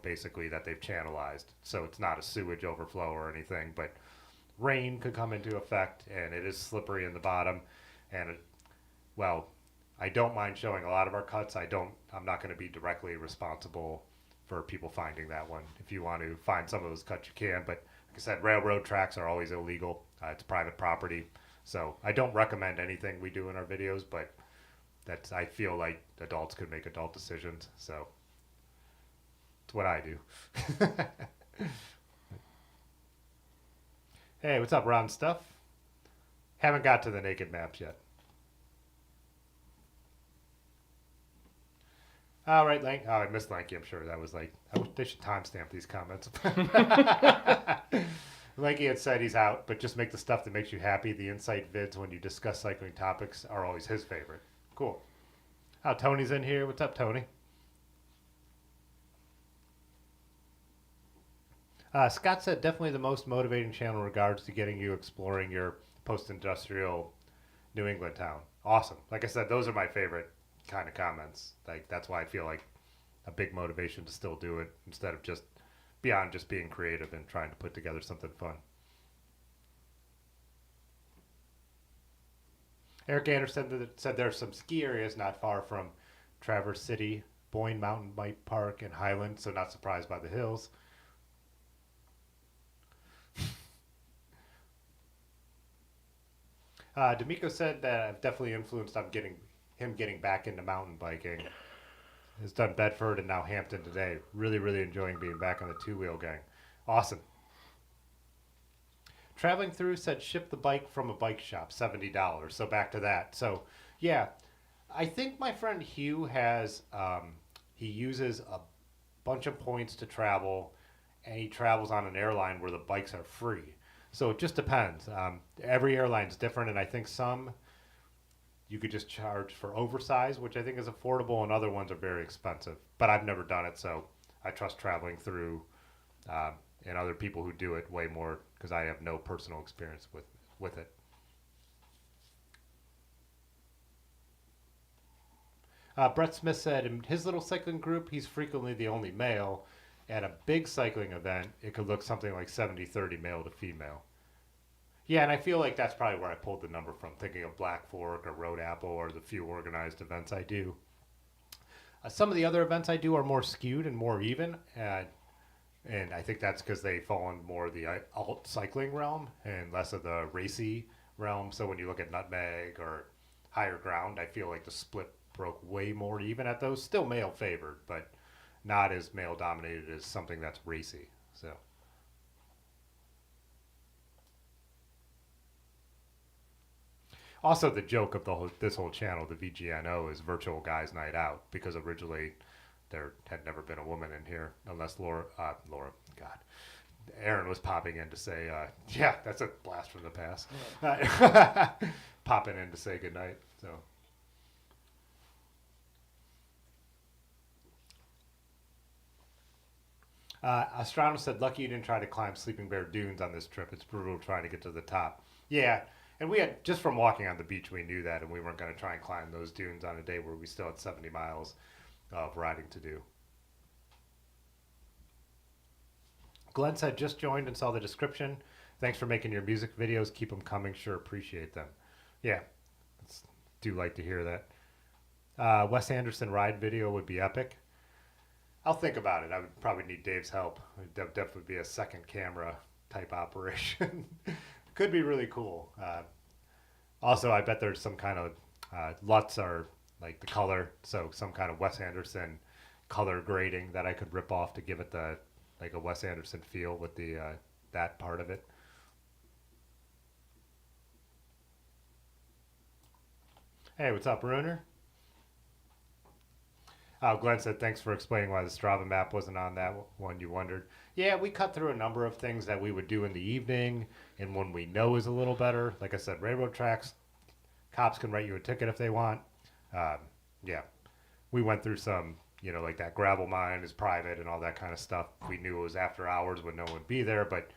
basically that they've channelized. So it's not a sewage overflow or anything, but rain could come into effect, and it is slippery in the bottom. And I don't mind showing a lot of our cuts. I'm not going to be directly responsible for people finding that one. If you want to find some of those cuts, you can. But like I said, railroad tracks are always illegal. It's private property. So I don't recommend anything we do in our videos, but I feel like adults could make adult decisions. So it's what I do. Hey, what's up, Ron Stuff? Haven't got to the naked maps yet. All right, Lanky. Oh, I missed Lanky, I'm sure. That was they should timestamp these comments. Lanky had said he's out, but just make the stuff that makes you happy. The insight vids when you discuss cycling topics are always his favorite. Cool. Oh, Tony's in here. What's up, Tony? Scott said definitely the most motivating channel in regards to getting you exploring your post-industrial New England town. Awesome. Like I said, those are my favorite kind of comments. That's why I feel like a big motivation to still do it instead of just beyond just being creative and trying to put together something fun. Eric Anderson said there are some ski areas not far from Traverse City, Boyne Mountain Bike Park, and Highland, so not surprised by the hills. D'Amico said that I've definitely influenced on him getting back into mountain biking. Has done Bedford and now Hampton today. Really, really enjoying being back on the two-wheel gang. Awesome. Traveling through said ship the bike from a bike shop, $70. So back to that. So yeah, I think my friend Hugh has he uses a bunch of points to travel, and he travels on an airline where the bikes are free. So it just depends. Every airline's different, and I think some you could just charge for oversize, which I think is affordable, and other ones are very expensive. But I've never done it, so I trust traveling through and other people who do it way more because I have no personal experience with it. Brett Smith said in his little cycling group, he's frequently the only male. At a big cycling event, it could look something like 70-30 male to female. Yeah, and I feel like that's probably where I pulled the number from, thinking of Black Fork or Road Apple or the few organized events I do. Some of the other events I do are more skewed and more even, and I think that's because they fall in more the alt cycling realm and less of the racy realm. So when you look at Nutmeg or Higher Ground, I feel like the split broke way more even at those. Still male favored, but not as male dominated as something that's racy. So. Also, the joke of this whole channel, the VGNO, is Virtual Guys Night Out, because originally there had never been a woman in here, unless Laura, Aaron was popping in to say, yeah, that's a blast from the past. Popping in to say goodnight. So. Astronomer said, lucky you didn't try to climb Sleeping Bear Dunes on this trip. It's brutal trying to get to the top. Yeah, and we had, just from walking on the beach, we knew that, and we weren't going to try and climb those dunes on a day where we still had 70 miles of riding to do. Glenn said, just joined and saw the description. Thanks for making your music videos. Keep them coming. Sure appreciate them. Yeah, do like to hear that. Wes Anderson ride video would be epic. I'll think about it. I would probably need Dave's help. It would definitely be a second camera type operation. Could be really cool. Also, I bet there's some kind of LUTs are like the color, so some kind of Wes Anderson color grading that I could rip off to give it the like a Wes Anderson feel with the that part of it. Hey, what's up, Runer? Glenn said, thanks for explaining why the Strava map wasn't on that one, you wondered. Yeah, we cut through a number of things that we would do in the evening and when we know is a little better. Like I said, railroad tracks, cops can write you a ticket if they want. Yeah, we went through some, like that gravel mine is private and all that kind of stuff. We knew it was after hours when no one would be there, but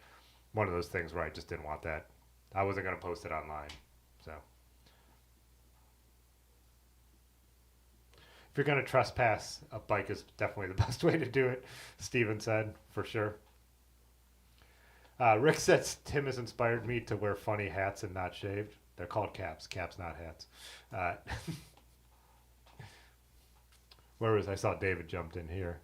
one of those things where I just didn't want that. I wasn't going to post it online, so. If you're going to trespass, a bike is definitely the best way to do it, Steven said, for sure. Rick says, Tim has inspired me to wear funny hats and not shaved. They're called caps, not hats. Where was I? Saw David jumped in here.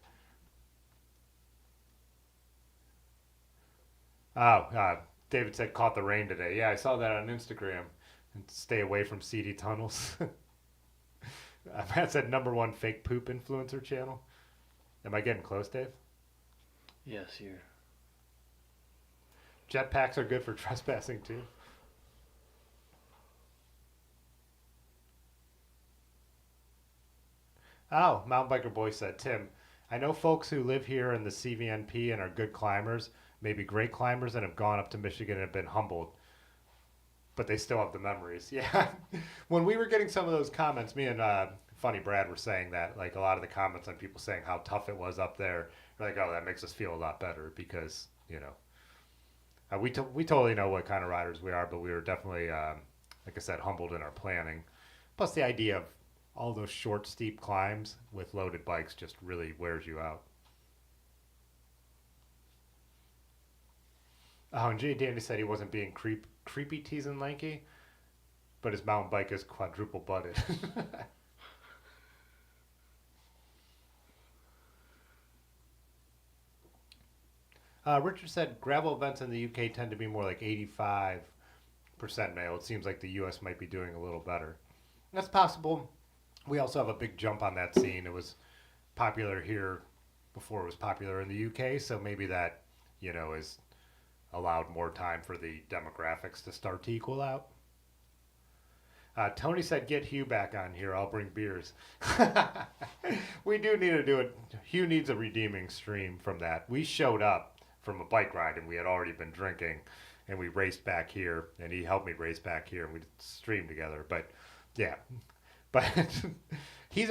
David said, caught the rain today. Yeah, I saw that on Instagram. And stay away from seedy tunnels. Matt said #1 fake poop influencer channel. Am I getting close, Dave? Yes, here. Jetpacks are good for trespassing too. Oh, Mountain Biker Boy said, Tim, I know folks who live here in the CVNP and are good climbers, maybe great climbers, and have gone up to Michigan and have been humbled. But they still have the memories. Yeah. When we were getting some of those comments, me and Funny Brad were saying that, like a lot of the comments on people saying how tough it was up there, we're like, oh, that makes us feel a lot better because, we totally know what kind of riders we are, but we were definitely, like I said, humbled in our planning. Plus the idea of all those short, steep climbs with loaded bikes just really wears you out. Oh, and Jay Dandy said he wasn't being creepy teasing Lanky. but his mountain bike is quadruple butted. Richard said gravel events in the UK tend to be more like 85% male. It seems like the US might be doing a little better. That's possible. We also have a big jump on that scene. It was popular here before it was popular in the UK, so maybe that, is allowed more time for the demographics to start to equal out. Tony said, get Hugh back on here. I'll bring beers. We do need to do it. Hugh needs a redeeming stream from that. We showed up from a bike ride, and we had already been drinking, and we raced back here, and he helped me race back here, and we streamed together. But, yeah. But he's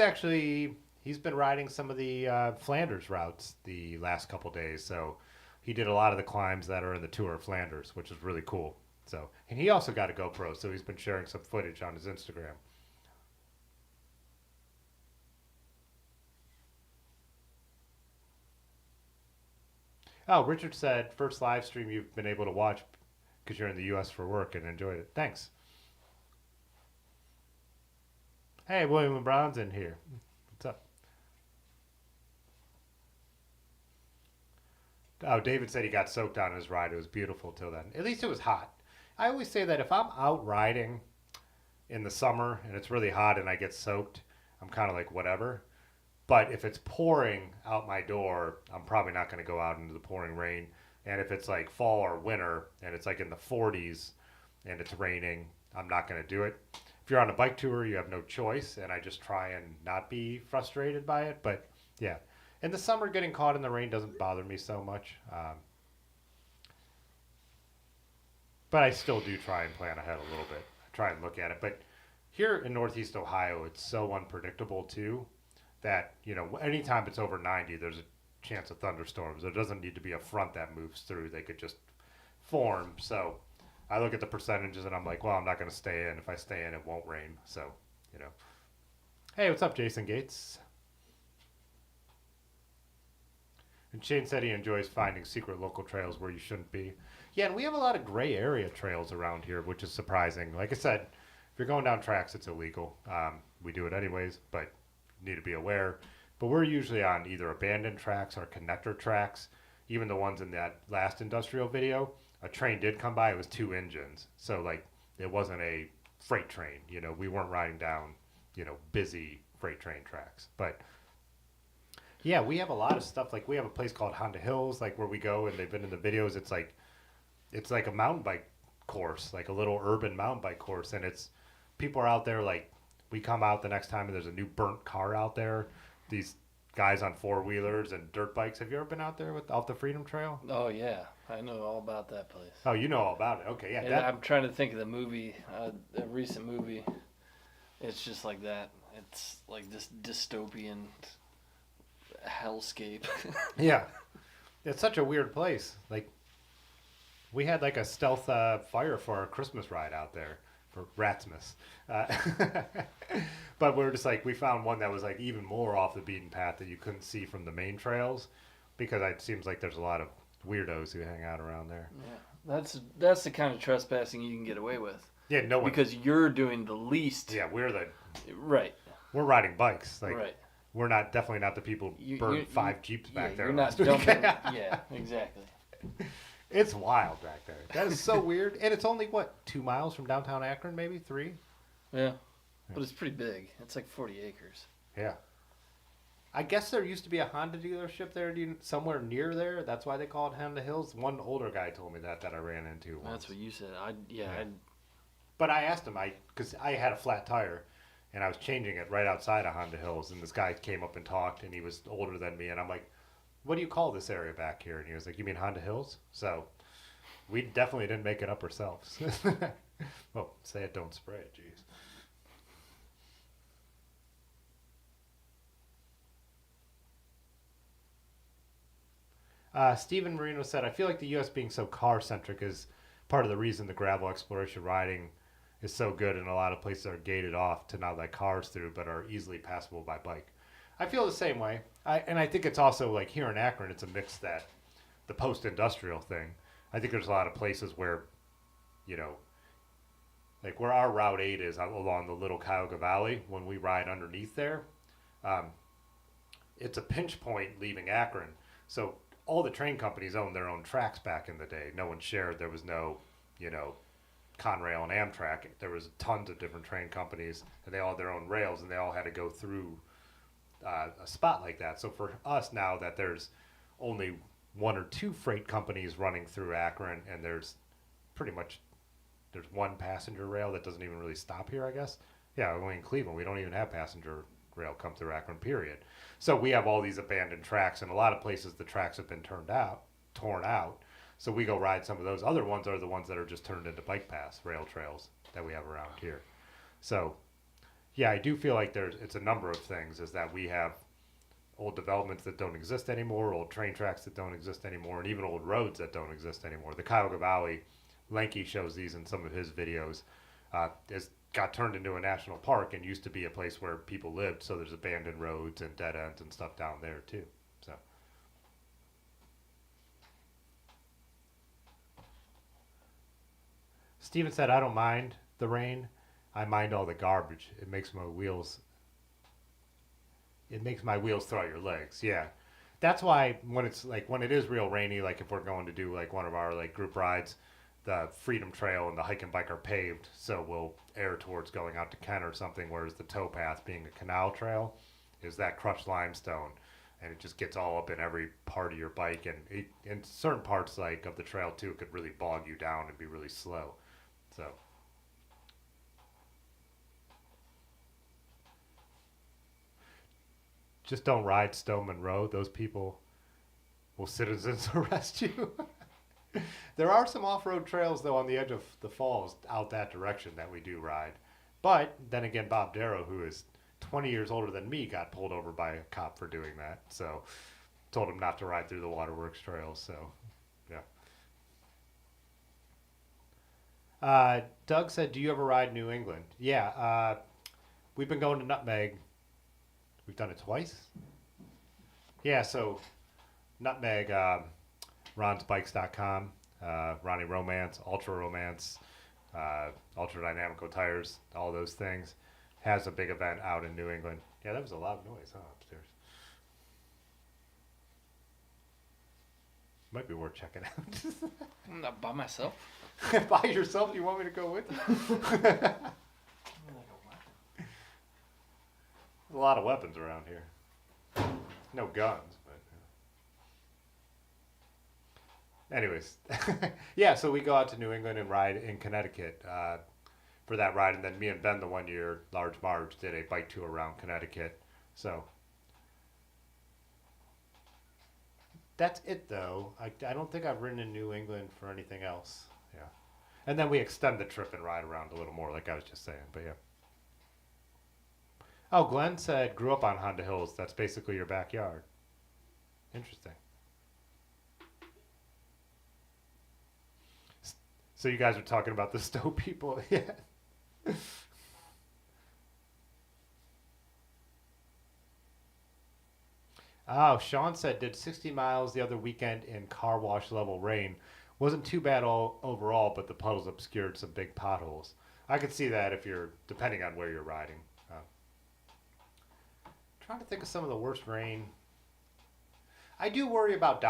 been riding some of the Flanders routes the last couple days, so he did a lot of the climbs that are in the Tour of Flanders, which is really cool. So, and he also got a GoPro, so he's been sharing some footage on his Instagram. Oh, Richard said, first live stream you've been able to watch because you're in the U.S. for work and enjoyed it. Thanks. Hey, William Brown's in here. What's up? Oh, David said he got soaked on his ride. It was beautiful till then. At least it was hot. I always say that if I'm out riding in the summer and it's really hot and I get soaked, I'm kind of like, whatever. But if it's pouring out my door, I'm probably not going to go out into the pouring rain. And if it's like fall or winter and it's like in the 40s and it's raining, I'm not going to do it. If you're on a bike tour, you have no choice. And I just try and not be frustrated by it. But yeah, in the summer, getting caught in the rain doesn't bother me so much. But I still do try and plan ahead a little bit. I try and look at it. But here in Northeast Ohio, it's so unpredictable too that, anytime it's over 90, there's a chance of thunderstorms. There doesn't need to be a front that moves through. They could just form. So I look at the percentages and I'm like, well, I'm not going to stay in. If I stay in, it won't rain. So, Hey, what's up, Jason Gates? And Shane said he enjoys finding secret local trails where you shouldn't be. Yeah, and we have a lot of gray area trails around here, which is surprising. Like I said, if you're going down tracks, it's illegal. We do it anyways, but you need to be aware. But we're usually on either abandoned tracks or connector tracks. Even the ones in that last industrial video, a train did come by. It was 2 engines. So, it wasn't a freight train. We weren't riding down, busy freight train tracks. But yeah, we have a lot of stuff. Like, we have a place called Honda Hills, where we go, and they've been in the videos. It's like a mountain bike course, like a little urban mountain bike course. And people are out there, we come out the next time and there's a new burnt car out there. These guys on 4-wheelers and dirt bikes. Have you ever been out there off the Freedom Trail? Oh, yeah. I know all about that place. Oh, you know all about it. Okay, yeah. And I'm trying to think of the movie, a recent movie. It's just like that. It's like this dystopian hellscape. Yeah. It's such a weird place. We had a stealth fire for our Christmas ride out there for Ratsmas. But we're just we found one that was even more off the beaten path that you couldn't see from the main trails because it seems like there's a lot of weirdos who hang out around there. Yeah, that's the kind of trespassing you can get away with. Yeah, no one. Because you're doing the least. Yeah, Right. We're riding bikes. Right. We're definitely not the people who burned 5 Jeeps back there. You're not dumping. Yeah, exactly. It's wild back there. That is so weird. And it's only, 2 miles from downtown Akron, maybe? 3? Yeah. But it's pretty big. It's 40 acres. Yeah. I guess there used to be a Honda dealership there somewhere near there. That's why they call it Honda Hills. One older guy told me that I ran into once. That's what you said. But I asked him, because I had a flat tire, and I was changing it right outside of Honda Hills, and this guy came up and talked, and he was older than me, and I'm like, what do you call this area back here? And he was like, you mean Honda Hills? So we definitely didn't make it up ourselves. Well, say it, don't spray it, jeez. Stephen Marino said, I feel like the U.S. being so car-centric is part of the reason the gravel exploration riding is so good, and a lot of places are gated off to not let cars through but are easily passable by bike. I feel the same way. I think it's also here in Akron, it's a mix that the post-industrial thing. I think there's a lot of places where, like where our Route 8 is along the Little Cuyahoga Valley, when we ride underneath there, um, it's a pinch point leaving Akron. So all the train companies owned their own tracks back in the day. No one shared. There was no, Conrail and Amtrak. There was tons of different train companies, and they all had their own rails, and they all had to go through a spot like that. So for us now that there's only one or two freight companies running through Akron, and there's one passenger rail that doesn't even really stop here, I guess. Yeah, only in Cleveland. We don't even have passenger rail come through Akron, period. So we have all these abandoned tracks, and a lot of places the tracks have been torn out. So we go ride some of those. Other ones are the ones that are just turned into bike paths, rail trails that we have around here. So yeah, I do feel like it's a number of things, is that we have old developments that don't exist anymore, old train tracks that don't exist anymore, and even old roads that don't exist anymore. The Cuyahoga Valley, Lanky shows these in some of his videos, got turned into a national park and used to be a place where people lived, so there's abandoned roads and dead ends and stuff down there too. So Steven said, I don't mind the rain. I mind all the garbage. It makes my wheels throw out your legs. Yeah. That's why when it is real rainy, like if we're going to do like one of our like group rides, the Freedom Trail and the hike and bike are paved, so we'll err towards going out to Kent or something, whereas the towpath, being a canal trail, is that crushed limestone, and it just gets all up in every part of your bike, and in certain parts like of the trail too, it could really bog you down and be really slow. So just don't ride Stoneman Road. Those people will citizens arrest you. There are some off-road trails, though, on the edge of the falls out that direction that we do ride. But then again, Bob Darrow, who is 20 years older than me, got pulled over by a cop for doing that. So told him not to ride through the Waterworks trails. So, yeah. Doug said, do you ever ride New England? Yeah. We've been going to Nutmeg. We've done it twice. Yeah, so Nutmeg... RonsBikes.com, Ronnie Romance, Ultra Romance, Ultra Dynamico Tires, all those things, has a big event out in New England. Yeah, that was a loud noise, huh, upstairs. Might be worth checking out. I'm not by myself. By yourself? You want me to go with you? There's a lot of weapons around here. No guns. Anyways, yeah, so we go out to New England and ride in Connecticut for that ride. And then me and Ben, the one year, Large Marge, did a bike tour around Connecticut. So that's it, though. I don't think I've ridden in New England for anything else. Yeah. And then we extend the trip and ride around a little more, like I was just saying. But yeah. Oh, Glenn said, grew up on Honda Hills. That's basically your backyard. Interesting. So you guys are talking about the Stowe people, yeah. Oh, Sean said, did 60 miles the other weekend in car wash level rain. Wasn't too bad overall, but the puddles obscured some big potholes. I could see that depending on where you're riding. Trying to think of some of the worst rain. I do worry about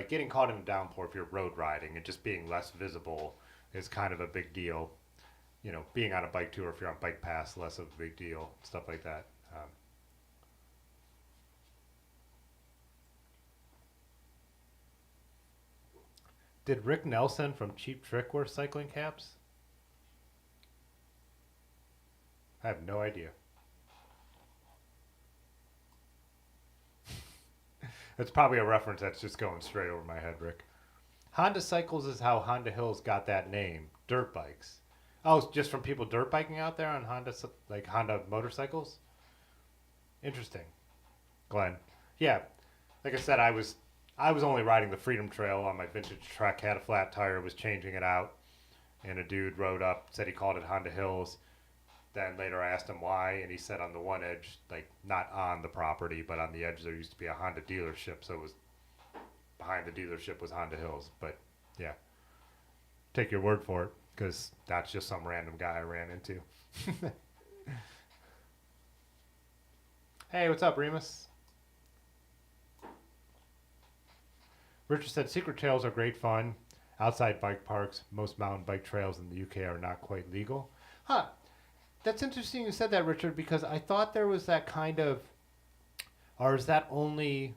getting caught in a downpour if you're road riding and just being less visible is kind of a big deal. Being on a bike tour, if you're on bike pass, less of a big deal, stuff like that. Did Rick Nelson from Cheap Trick wear cycling caps? I have no idea. It's probably a reference that's just going straight over my head, Rick. Honda Cycles is how Honda Hills got that name. Dirt bikes. Oh, just from people dirt biking out there on Honda motorcycles? Interesting. Glenn. Yeah. Like I said, I was only riding the Freedom Trail on my vintage truck, had a flat tire, was changing it out, and a dude rode up, said he called it Honda Hills. Then later I asked him why, and he said on the one edge, not on the property, but on the edge there used to be a Honda dealership, so it was behind the dealership was Honda Hills. But yeah, take your word for it. because that's just some random guy I ran into. Hey, what's up, Remus? Richard said, secret trails are great fun. Outside bike parks, most mountain bike trails in the UK are not quite legal. Huh. That's interesting you said that, Richard, because I thought there was that kind of, or is that only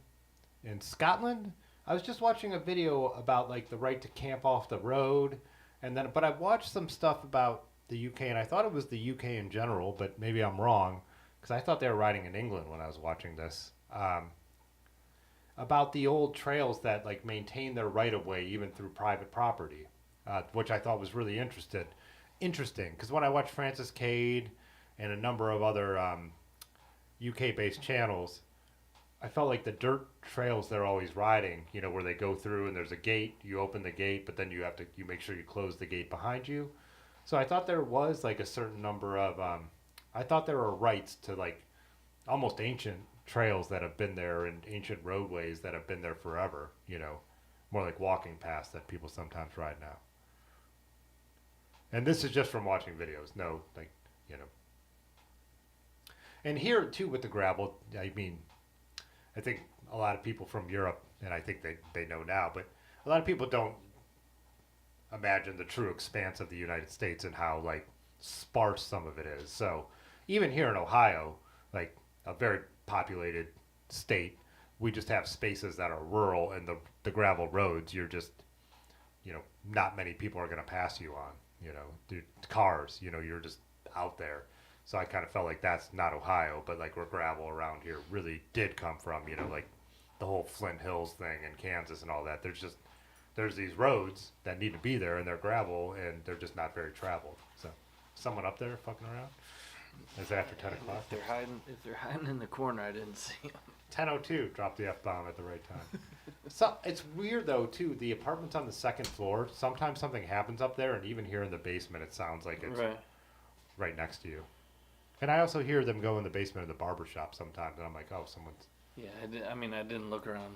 in Scotland? I was just watching a video about like the right to camp off the road, and then, but I watched some stuff about the UK, and I thought it was the UK in general, but maybe I'm wrong, because I thought they were riding in England when I was watching this. About the old trails that like maintain their right of way even through private property, which I thought was really interesting. Because when I watched Francis Cade and a number of other UK-based channels, I felt like the dirt trails they're always riding, you know, where they go through and there's a gate, you open the gate, but then you make sure you close the gate behind you. So I thought there was like a certain number of, I thought there were rights to like almost ancient trails that have been there and ancient roadways that have been there forever, you know, more like walking paths that people sometimes ride now. And this is just from watching videos, no, like, you know. And here too with the gravel, I mean, I think a lot of people from Europe, and I think they know now, but a lot of people don't imagine the true expanse of the United States and how like sparse some of it is. So even here in Ohio, like a very populated state, we just have spaces that are rural, and the gravel roads, you're just, you know, not many people are going to pass you on, you know, cars, you know, you're just out there. So I kind of felt like that's not Ohio, but like where gravel around here really did come from, you know, like the whole Flint Hills thing in Kansas and all that. There's these roads that need to be there, and they're gravel, and they're just not very traveled. So someone up there fucking around? Is it after 10 o'clock? If they're hiding in the corner, I didn't see them. 10:02, drop the F-bomb at the right time. So it's weird though too, the apartment's on the second floor. Sometimes something happens up there, and even here in the basement it sounds like it's right next to you. And I also hear them go in the basement of the barber shop sometimes, and I'm like, oh, someone's... Yeah, I didn't look around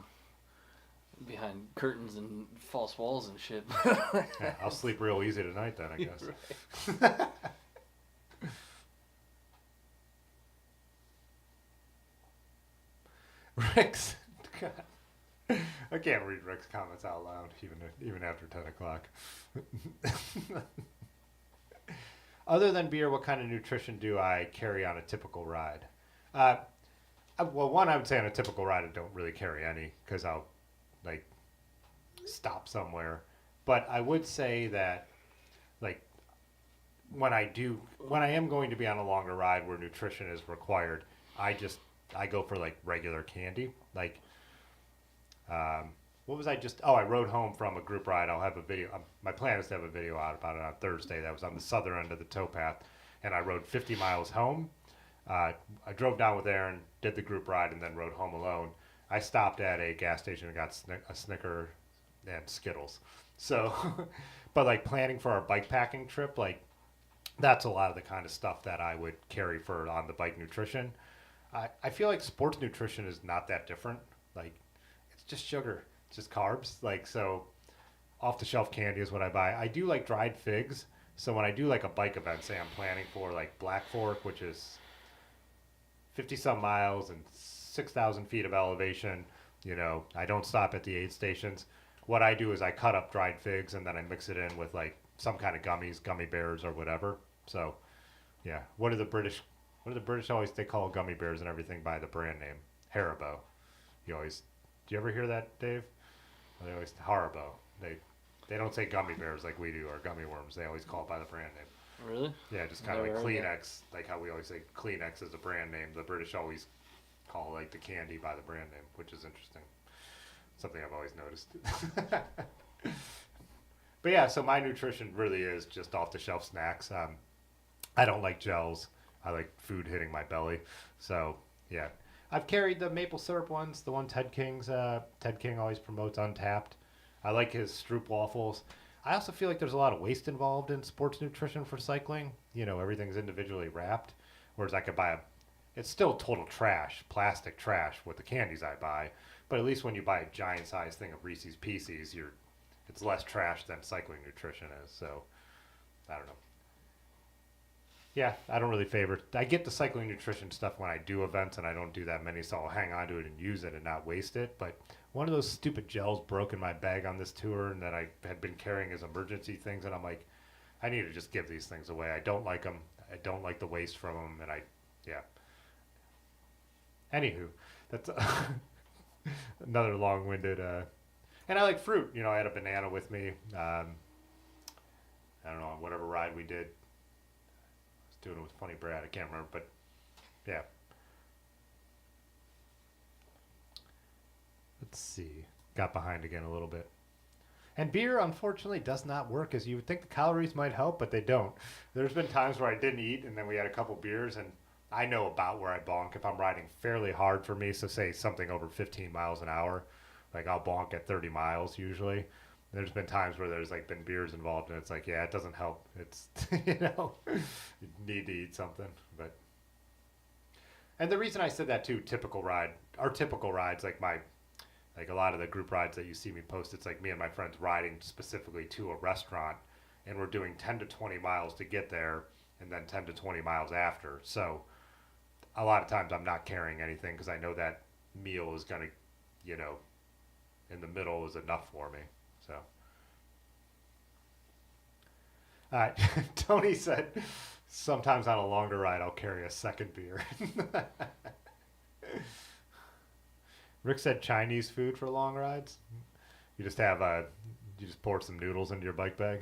behind curtains and false walls and shit. Yeah, I'll sleep real easy tonight then, I guess. Right. Rick's... God. I can't read Rick's comments out loud, even after 10 o'clock. Other than beer, what kind of nutrition do I carry on a typical ride? Well, one, I would say on a typical ride, I don't really carry any because I'll, like, stop somewhere. But I would say that, like, when I am going to be on a longer ride where nutrition is required, I go for, like, regular candy. Like, what was I just... Oh, I rode home from a group ride. I'll have a video. My plan is to have a video out about it on Thursday. That was on the southern end of the towpath. And I rode 50 miles home. I drove down with Aaron, did the group ride, and then rode home alone. I stopped at a gas station and got a Snicker and Skittles. So, but like planning for our bikepacking trip, like that's a lot of the kind of stuff that I would carry for on the bike nutrition. I feel like sports nutrition is not that different. Like it's just sugar. It's just carbs. Like, so off the shelf candy is what I buy. I do like dried figs. So when I do like a bike event, say I'm planning for like Black Fork, which is 50 some miles and 6,000 feet of elevation, you know, I don't stop at the aid stations. What I do is I cut up dried figs and then I mix it in with like some kind of gummies, gummy bears or whatever. So yeah. What do the British always, they call gummy bears and everything by the brand name? Haribo. Do you ever hear that, Dave? They always, Haribo. They don't say gummy bears like we do or gummy worms. They always call it by the brand name. Really? Yeah, just kind of like Kleenex, like how we always say Kleenex is a brand name. The British always call like the candy by the brand name, which is interesting. Something I've always noticed. But yeah, so my nutrition really is just off the shelf snacks. I don't like gels. I like food hitting my belly. So yeah, I've carried the maple syrup ones, the one Ted King always promotes, Untapped. I like his Stroop waffles. I also feel like there's a lot of waste involved in sports nutrition for cycling. You know, everything's individually wrapped. Whereas I could buy it's still total trash, plastic trash with the candies I buy. But at least when you buy a giant size thing of Reese's Pieces, it's less trash than cycling nutrition is. So I don't know. Yeah, I don't really favor. I get the cycling nutrition stuff when I do events, and I don't do that many, so I'll hang on to it and use it and not waste it. But one of those stupid gels broke in my bag on this tour, and that I had been carrying as emergency things, and I'm like, I need to just give these things away. I don't like them. I don't like the waste from them, and yeah. Anywho, that's another long-winded. And I like fruit. You know, I had a banana with me. I don't know, on whatever ride we did. Doing it with Funny Brad, I can't remember, but yeah. Let's see. Got behind again a little bit. And beer, unfortunately, does not work as you would think. The calories might help, but they don't. There's been times where I didn't eat, and then we had a couple beers, and I know about where I bonk if I'm riding fairly hard for me. So say something over 15 miles an hour, like I'll bonk at 30 miles usually. There's been times where there's like been beers involved, and it's like, yeah, it doesn't help. It's you know, you need to eat something. But and the reason I said that too, our typical rides, like a lot of the group rides that you see me post, it's like me and my friends riding specifically to a restaurant, and we're doing 10 to 20 miles to get there, and then 10 to 20 miles after. So a lot of times I'm not carrying anything because I know that meal is gonna, you know, in the middle is enough for me. So, Tony said, sometimes on a longer ride, I'll carry a second beer. Rick said Chinese food for long rides. You just have you just pour some noodles into your bike bag.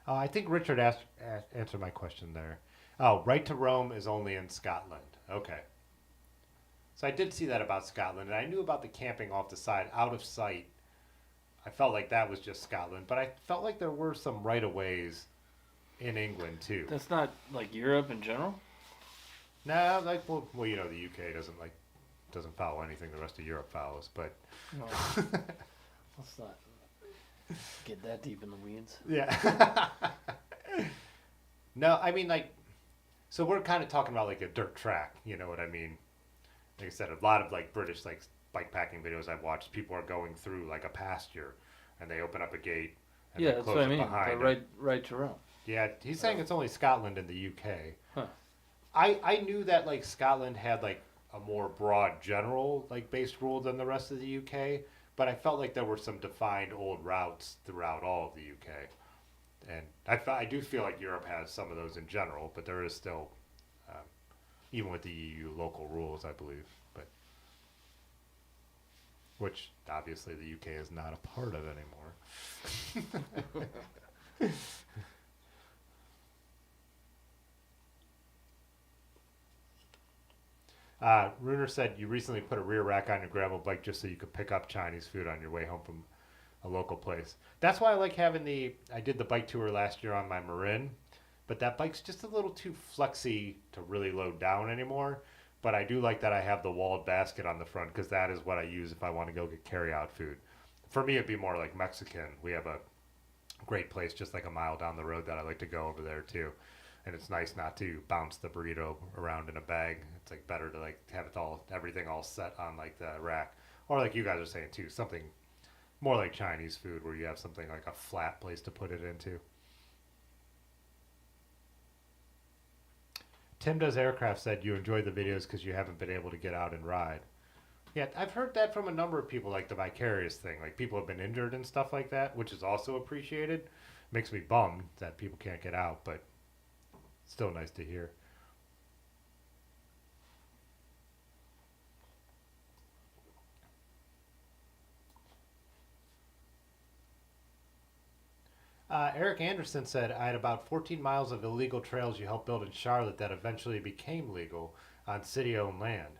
Oh, I think Richard answered my question there. Oh, Right to Roam is only in Scotland. Okay. So I did see that about Scotland, and I knew about the camping off the side, out of sight. I felt like that was just Scotland, but I felt like there were some right-of-ways in England too. That's not like Europe in general? No, like well, you know, the UK doesn't follow anything the rest of Europe follows, but No. Let's not get that deep in the weeds. yeah. No, I mean like, so we're kind of talking about like a dirt track, you know what I mean? Like I said, a lot of like British like bikepacking videos I've watched, people are going through like a pasture, and they open up a gate and Yeah, they that's close what I it mean. behind. Right to roam. Yeah, he's saying it's only Scotland and the UK. Huh. I knew that like Scotland had like a more broad general like based rule than the rest of the UK, but I felt like there were some defined old routes throughout all of the UK, and I do feel like Europe has some of those in general, but there is still. Even with the EU local rules, I believe, but which obviously the UK is not a part of anymore. Runer said you recently put a rear rack on your gravel bike just so you could pick up Chinese food on your way home from a local place. That's why I like having I did the bike tour last year on my Marin. But that bike's just a little too flexy to really load down anymore. But I do like that I have the walled basket on the front because that is what I use if I want to go get carry-out food. For me, it'd be more like Mexican. We have a great place just like a mile down the road that I like to go over there too. And it's nice not to bounce the burrito around in a bag. It's like better to like have everything all set on like the rack. Or like you guys are saying too, something more like Chinese food where you have something like a flat place to put it into. Tim Does Aircraft said you enjoy the videos because you haven't been able to get out and ride. Yeah, I've heard that from a number of people, like the vicarious thing. Like people have been injured and stuff like that, which is also appreciated. Makes me bummed that people can't get out, but still nice to hear. Eric Anderson said, I had about 14 miles of illegal trails you helped build in Charlotte that eventually became legal on city-owned land.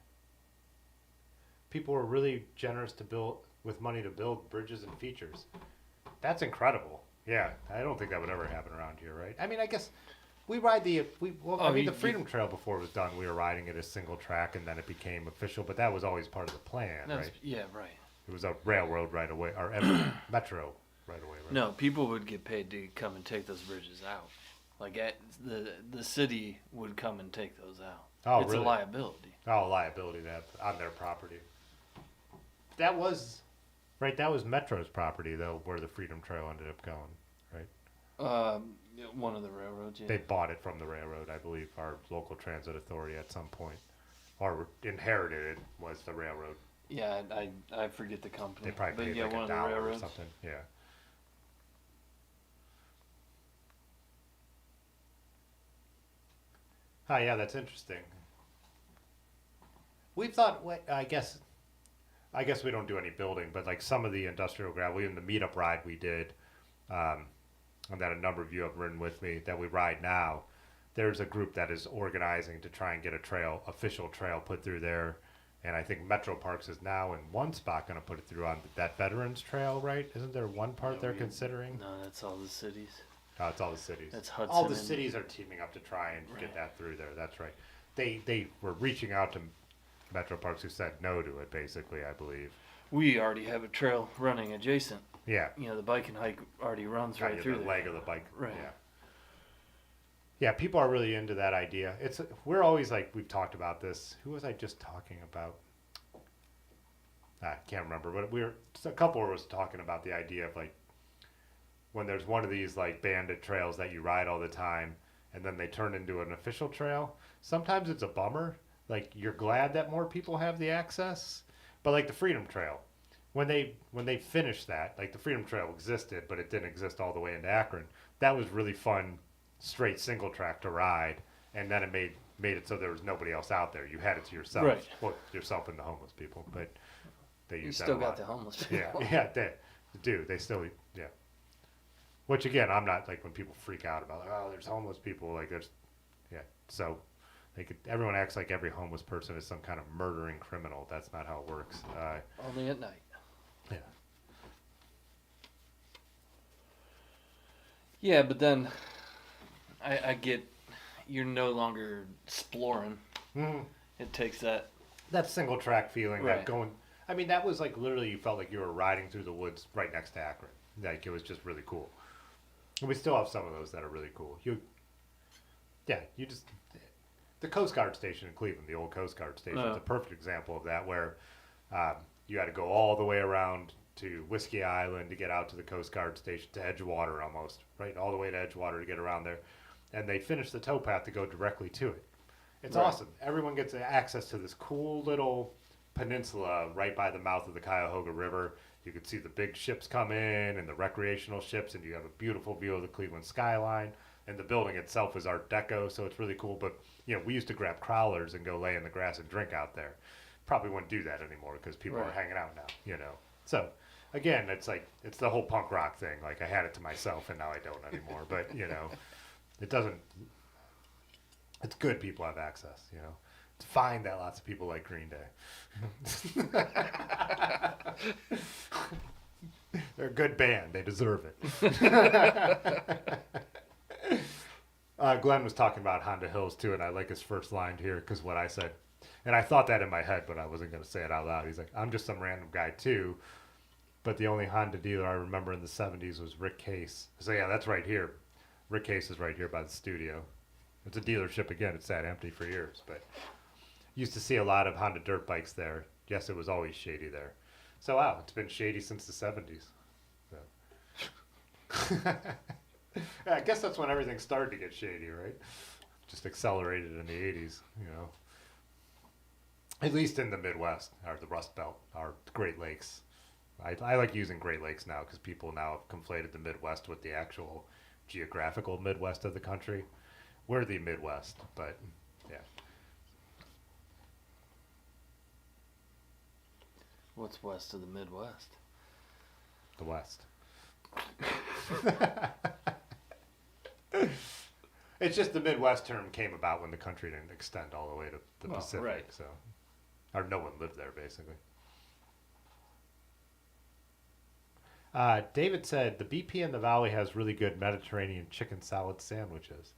People were really generous to build with money to build bridges and features. That's incredible. Yeah, I don't think that would ever happen around here, right? I mean, I guess we ride the Freedom Trail before it was done. We were riding it as single track, and then it became official. But that was always part of the plan, right? Yeah, right. It was a railroad right away, or metro right away. Right? No, people would get paid to come and take those bridges out. Like the city would come and take those out. Oh, it's really? a liability. Oh, liability to have on their property. That was Right, that was Metro's property though, where the Freedom Trail ended up going. Right, One of the railroads. Yeah. they bought it from the railroad, I believe. Our local transit authority at some point, or inherited it was the railroad. Yeah, I forget the company. They probably paid yeah, like one a of the dollar or railroads. something. Yeah. Oh yeah, that's interesting. We thought, I guess we don't do any building, but like some of the industrial gravel, even the meetup ride we did, and that a number of you have ridden with me that we ride now. There's a group that is organizing to try and get a official trail put through there. And I think Metro Parks is now in one spot going to put it through on that Veterans Trail, right? Isn't there one part they're considering? No, that's all the cities. Oh, it's all the cities. That's Hudson. All the cities are teaming up to try and get that through there. That's right. They were reaching out to Metro Parks, who said no to it, basically, I believe. We already have a trail running adjacent. Yeah. You know, the bike and hike already runs right through the there. leg of the bike. Right. Yeah. Yeah, people are really into that idea. We're always like, we've talked about this. Who was I just talking about? I can't remember, but a couple of us talking about the idea of like, when there's one of these like bandit trails that you ride all the time and then they turn into an official trail, sometimes it's a bummer. Like, you're glad that more people have the access, but like the Freedom Trail, when they finished that, like the Freedom Trail existed, but it didn't exist all the way into Akron. That was really fun, straight single track to ride, and then it made it so there was nobody else out there. You had it to yourself, right? Well, yourself and the homeless people, but they use that still a got lot. the homeless people. Yeah, they do. They still, yeah. Which again, I'm not like when people freak out about, oh, there's homeless people. Like there's, yeah. So everyone acts like every homeless person is some kind of murdering criminal. That's not how it works. Only at night. Yeah. Yeah, but then I get you're no longer exploring. Mm-hmm. It takes that single track feeling, right. that going. I mean, that was like literally you felt like you were riding through the woods right next to Akron. Like it was just really cool. And we still have some of those that are really cool. The Coast Guard station in Cleveland, the old Coast Guard station, is a perfect example of that, where you had to go all the way around to Whiskey Island to get out to the Coast Guard station, to Edgewater almost, right? All the way to Edgewater to get around there. And they finished the towpath to go directly to it. It's awesome. Everyone gets access to this cool little peninsula right by the mouth of the Cuyahoga River. You could see the big ships come in and the recreational ships, and you have a beautiful view of the Cleveland skyline. And the building itself is Art Deco, so it's really cool. But, we used to grab crawlers and go lay in the grass and drink out there. Probably wouldn't do that anymore because people are hanging out now, So, again, it's the whole punk rock thing. Like, I had it to myself, and now I don't anymore. But, it doesn't... It's good people have access, It's fine that lots of people like Green Day. They're a good band. They deserve it. Glenn was talking about Honda Hills, too, and I like his first line here because what I said. And I thought that in my head, but I wasn't going to say it out loud. He's like, I'm just some random guy, too. But the only Honda dealer I remember in the 70s was Rick Case. So, yeah, that's right here. Rick Case is right here by the studio. It's a dealership again. It's sat empty for years, but used to see a lot of Honda dirt bikes there. Yes, it was always shady there. So wow, it's been shady since the 70s. So. Yeah, I guess that's when everything started to get shady, right? Just accelerated in the 80s, At least in the Midwest, or the Rust Belt, or Great Lakes. I like using Great Lakes now because people now have conflated the Midwest with the actual geographical Midwest of the country. We're the Midwest, but yeah. What's west of the Midwest? The West. It's just the Midwest term came about when the country didn't extend all the way to the Pacific, right. So, or no one lived there basically. David said the BP in the Valley has really good Mediterranean chicken salad sandwiches.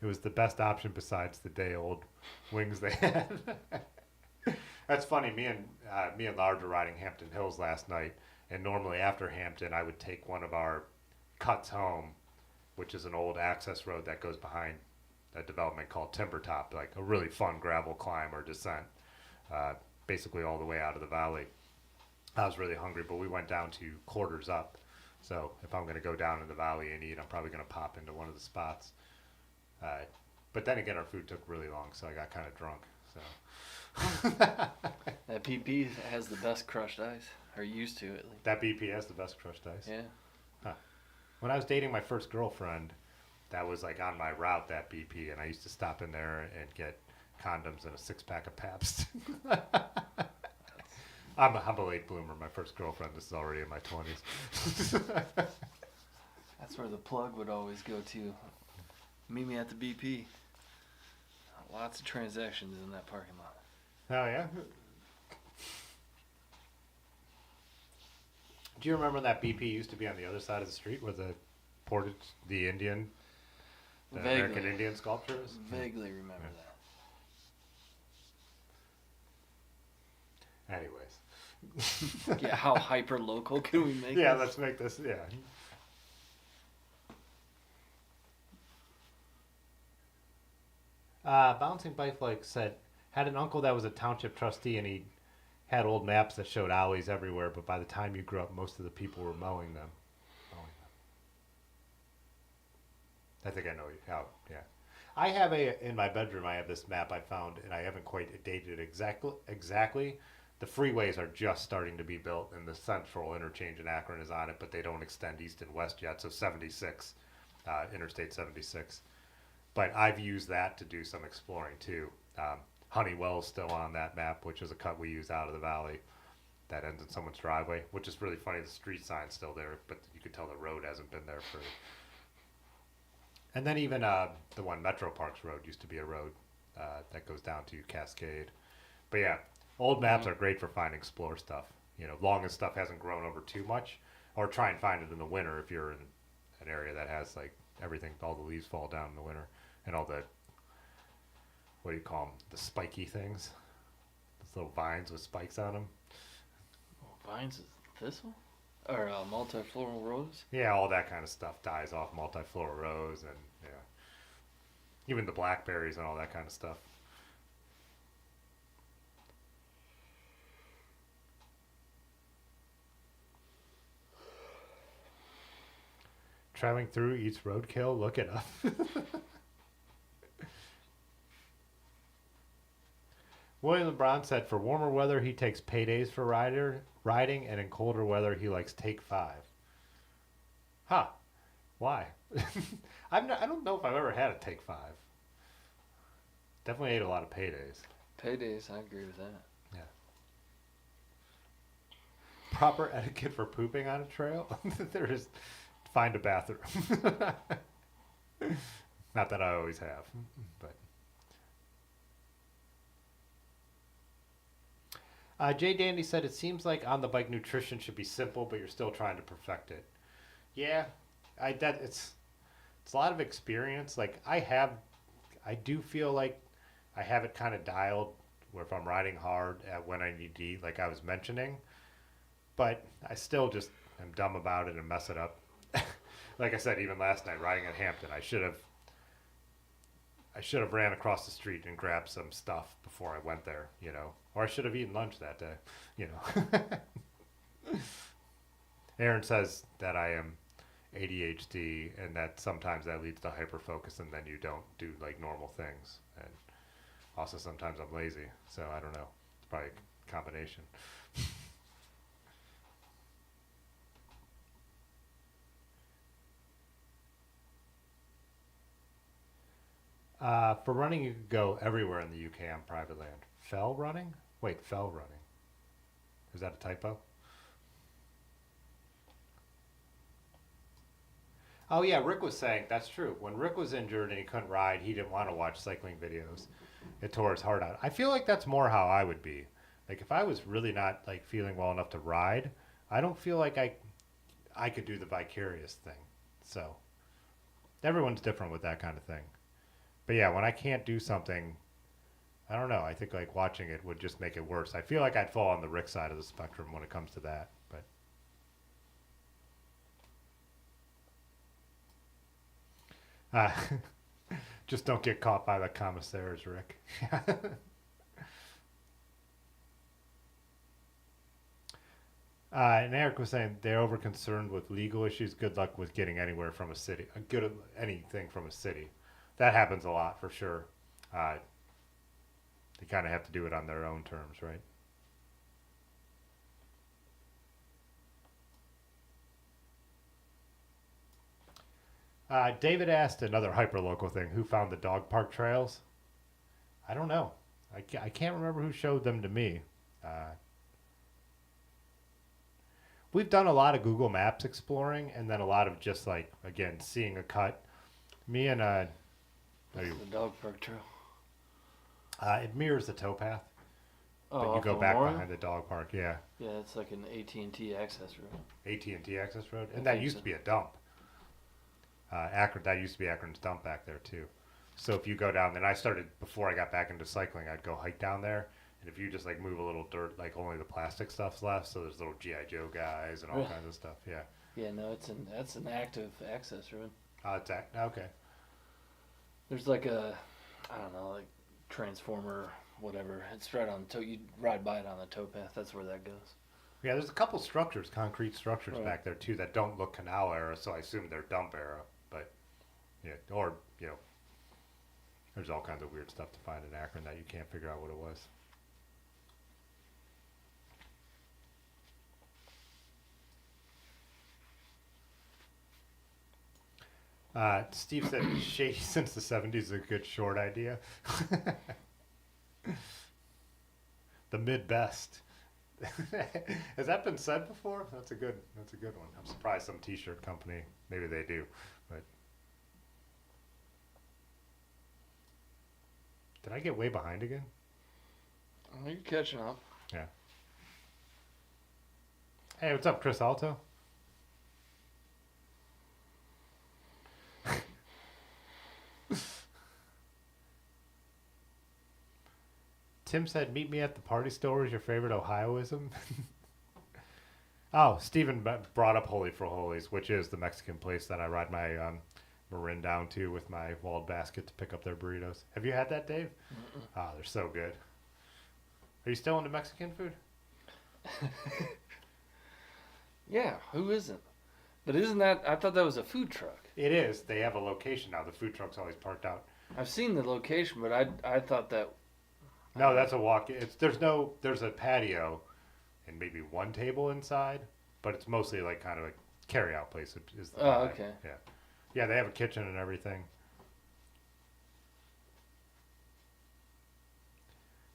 It was the best option besides the day-old wings they had. That's funny. Me and Large were riding Hampton Hills last night, and normally after Hampton, I would take one of our cuts home, which is an old access road that goes behind a development called Timber Top, like a really fun gravel climb or descent, basically all the way out of the valley. I was really hungry, but we went down to Quarters Up. So if I'm going to go down in the valley and eat, I'm probably going to pop into one of the spots. But then again, our food took really long, so I got kind of drunk. So That PP has the best crushed ice, or used to at least. that BP has the best crushed ice. Yeah. Huh. When I was dating my first girlfriend, that was like on my route, that BP, and I used to stop in there and get condoms and a 6-pack of Pabst. I'm a late bloomer. My first girlfriend, this is already in my 20s. That's where the plug would always go to. Meet me at the BP. Lots of transactions in that parking lot. Oh, yeah? Do you remember that BP used to be on the other side of the street where the Indian, the Vaguely. American Indian sculpture is? Vaguely remember Yeah. Anyways. that. Yeah, how hyper local can we make Yeah, this? let's make this, yeah. Bouncing Bike Like said, had an uncle that was a township trustee and he had old maps that showed alleys everywhere, but by the time you grew up, most of the people were mowing them. I think I know how, yeah. I have in my bedroom, I have this map I found, and I haven't quite dated it exactly. The freeways are just starting to be built, and the central interchange in Akron is on it, but they don't extend east and west yet, so 76, Interstate 76. But I've used that to do some exploring too. Honeywell's still on that map, which is a cut we use out of the valley that ends in someone's driveway, which is really funny. The street sign's still there, but you can tell the road hasn't been there for... And then even the one Metro Parks Road used to be a road that goes down to Cascade. But yeah, old maps are great for finding explore stuff. You know, long as stuff hasn't grown over too much, or try and find it in the winter if you're in an area that has like everything, all the leaves fall down in the winter, and all the, what do you call them, the spiky things, those little vines with spikes on them. Vines is this one? Or multifloral rose? Yeah, all that kind of stuff dies off multifloral rose, and yeah, even the blackberries and all that kind of stuff. Traveling through eats roadkill. Look it up. William LeBron said for warmer weather he takes paydays for riding, and in colder weather he likes Take 5. Huh? Why? I don't know if I've ever had a Take 5. Definitely ate a lot of paydays. Paydays, I agree with that. Yeah. Proper etiquette for pooping on a trail? There is, find a bathroom. Not that I always have, but. Jay Dandy said it seems like on the bike nutrition should be simple, but you're still trying to perfect it. Yeah, it's a lot of experience. Like I do feel like I have it kind of dialed where if I'm riding hard at when I need to eat, like I was mentioning, but I still just am dumb about it and mess it up. Like I said, even last night riding at Hampton, I should have ran across the street and grabbed some stuff before I went there, you know, or I should have eaten lunch that day, you know. Aaron says that I am ADHD and that sometimes that leads to hyperfocus and then you don't do like normal things. And also sometimes I'm lazy, so I don't know. It's probably a combination. For running, you could go everywhere in the UK on private land. Fell running? Wait, fell running. Is that a typo? Oh yeah, Rick was saying, that's true. When Rick was injured and he couldn't ride, he didn't want to watch cycling videos. It tore his heart out. I feel like that's more how I would be. Like if I was really not like feeling well enough to ride, I don't feel like I could do the vicarious thing. So everyone's different with that kind of thing. But yeah, when I can't do something, I don't know. I think like watching it would just make it worse. I feel like I'd fall on the Rick side of the spectrum when it comes to that. But just don't get caught by the commissaires, Rick. And Eric was saying they're over concerned with legal issues. Good luck with getting anywhere from a city. Anything from a city. That happens a lot for sure. They kind of have to do it on their own terms, right? David asked another hyperlocal thing. Who found the dog park trails? I don't know. I can't remember who showed them to me. We've done a lot of Google Maps exploring, and then a lot of just like, again, seeing a cut. Me and That's the dog park trail. it mirrors the towpath, Oh, but you off go of back Memorial? behind the dog park. Yeah, Yeah, it's like an AT&T access road. AT&T access road, I and that think used so. to be a dump. Akron, that used to be Akron's dump back there too. So if you go down, then I started before I got back into cycling. I'd go hike down there, and if you just like move a little dirt, like only the plastic stuff's left. So there's little GI Joe guys and all Really? kinds of stuff. Yeah. Yeah, no, that's an active access road. It's okay. There's like a, I don't know, like transformer, whatever. It's right on the you ride by it on the towpath. That's where that goes. Yeah, there's a couple structures, concrete structures Right. back there too that don't look canal era, so I assume they're dump era. But yeah, or there's all kinds of weird stuff to find in Akron that you can't figure out what it was. Steve said shady since the 70s is a good short idea. The mid best. Has that been said before? That's a good one. I'm surprised some t-shirt company, maybe they do, but did I get way behind again? Oh, you're catching up. Yeah. Hey, what's up, Chris Alto? Tim said, meet me at the party store is your favorite Ohioism. Oh, Stephen brought up Holy for Holies, which is the Mexican place that I ride my Marin down to with my walled basket to pick up their burritos. Have you had that, Dave? Oh, they're so good. Are you still into Mexican food? Yeah, who isn't? But isn't that, I thought that was a food truck. It is. They have a location now. The food truck's always parked out. I've seen the location, but I thought that. No, that's a walk. There's a patio and maybe one table inside, but it's mostly like kind of a carry out place. Is the Oh, vibe. okay. Yeah. Yeah, they have a kitchen and everything.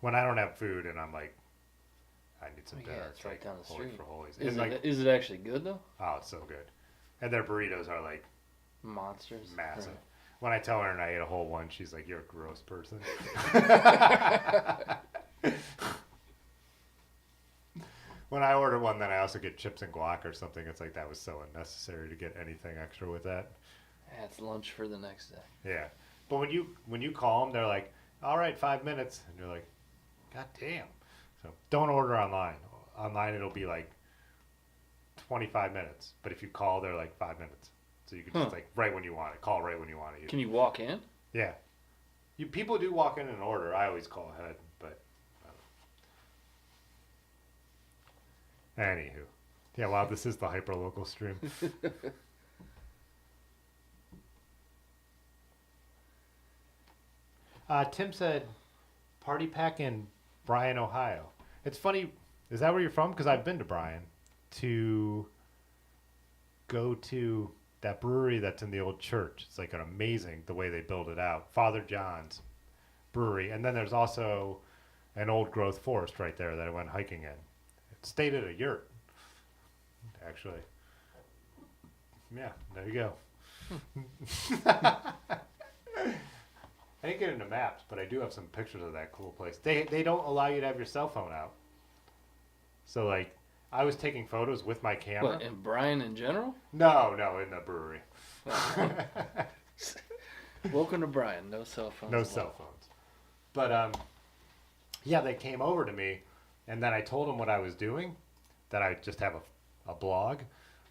When I don't have food and I'm like, I need some Oh, yeah, dinner. it's right down the Holy street. for Holies. Is And like, it actually good though? oh, it's so good. And their burritos are like Monsters. massive. Right. When I tell her and I ate a whole one, she's like, "You're a gross person." When I order one, then I also get chips and guac or something. It's like that was so unnecessary to get anything extra with that. Yeah, it's lunch for the next day. Yeah, but when you call them, they're like, "All right, 5 minutes," and you're like, "God damn!" So don't order online. Online it'll be like 25 minutes, but if you call, they're like 5 minutes. So you can just like right when you want it, call right when you want it. Can you walk in? Yeah, people do walk in and order. I always call ahead, but anywho, yeah. Wow, this is the hyper local stream. Tim said, "Party pack in Bryan, Ohio." It's funny. Is that where you're from? Because I've been to Bryan to go to that brewery that's in the old church. It's like an amazing the way they build it out. Father John's brewery, and then there's also an old growth forest right there that I went hiking in. It stayed at a yurt, actually. Yeah, there you go. I didn't get into maps, but I do have some pictures of that cool place. They don't allow you to have your cell phone out. So like, I was taking photos with my camera. What, in Bryan in general? No, in the brewery. Welcome to Bryan. No cell phones. No allowed. cell phones. But yeah, they came over to me, and then I told them what I was doing, that I just have a blog.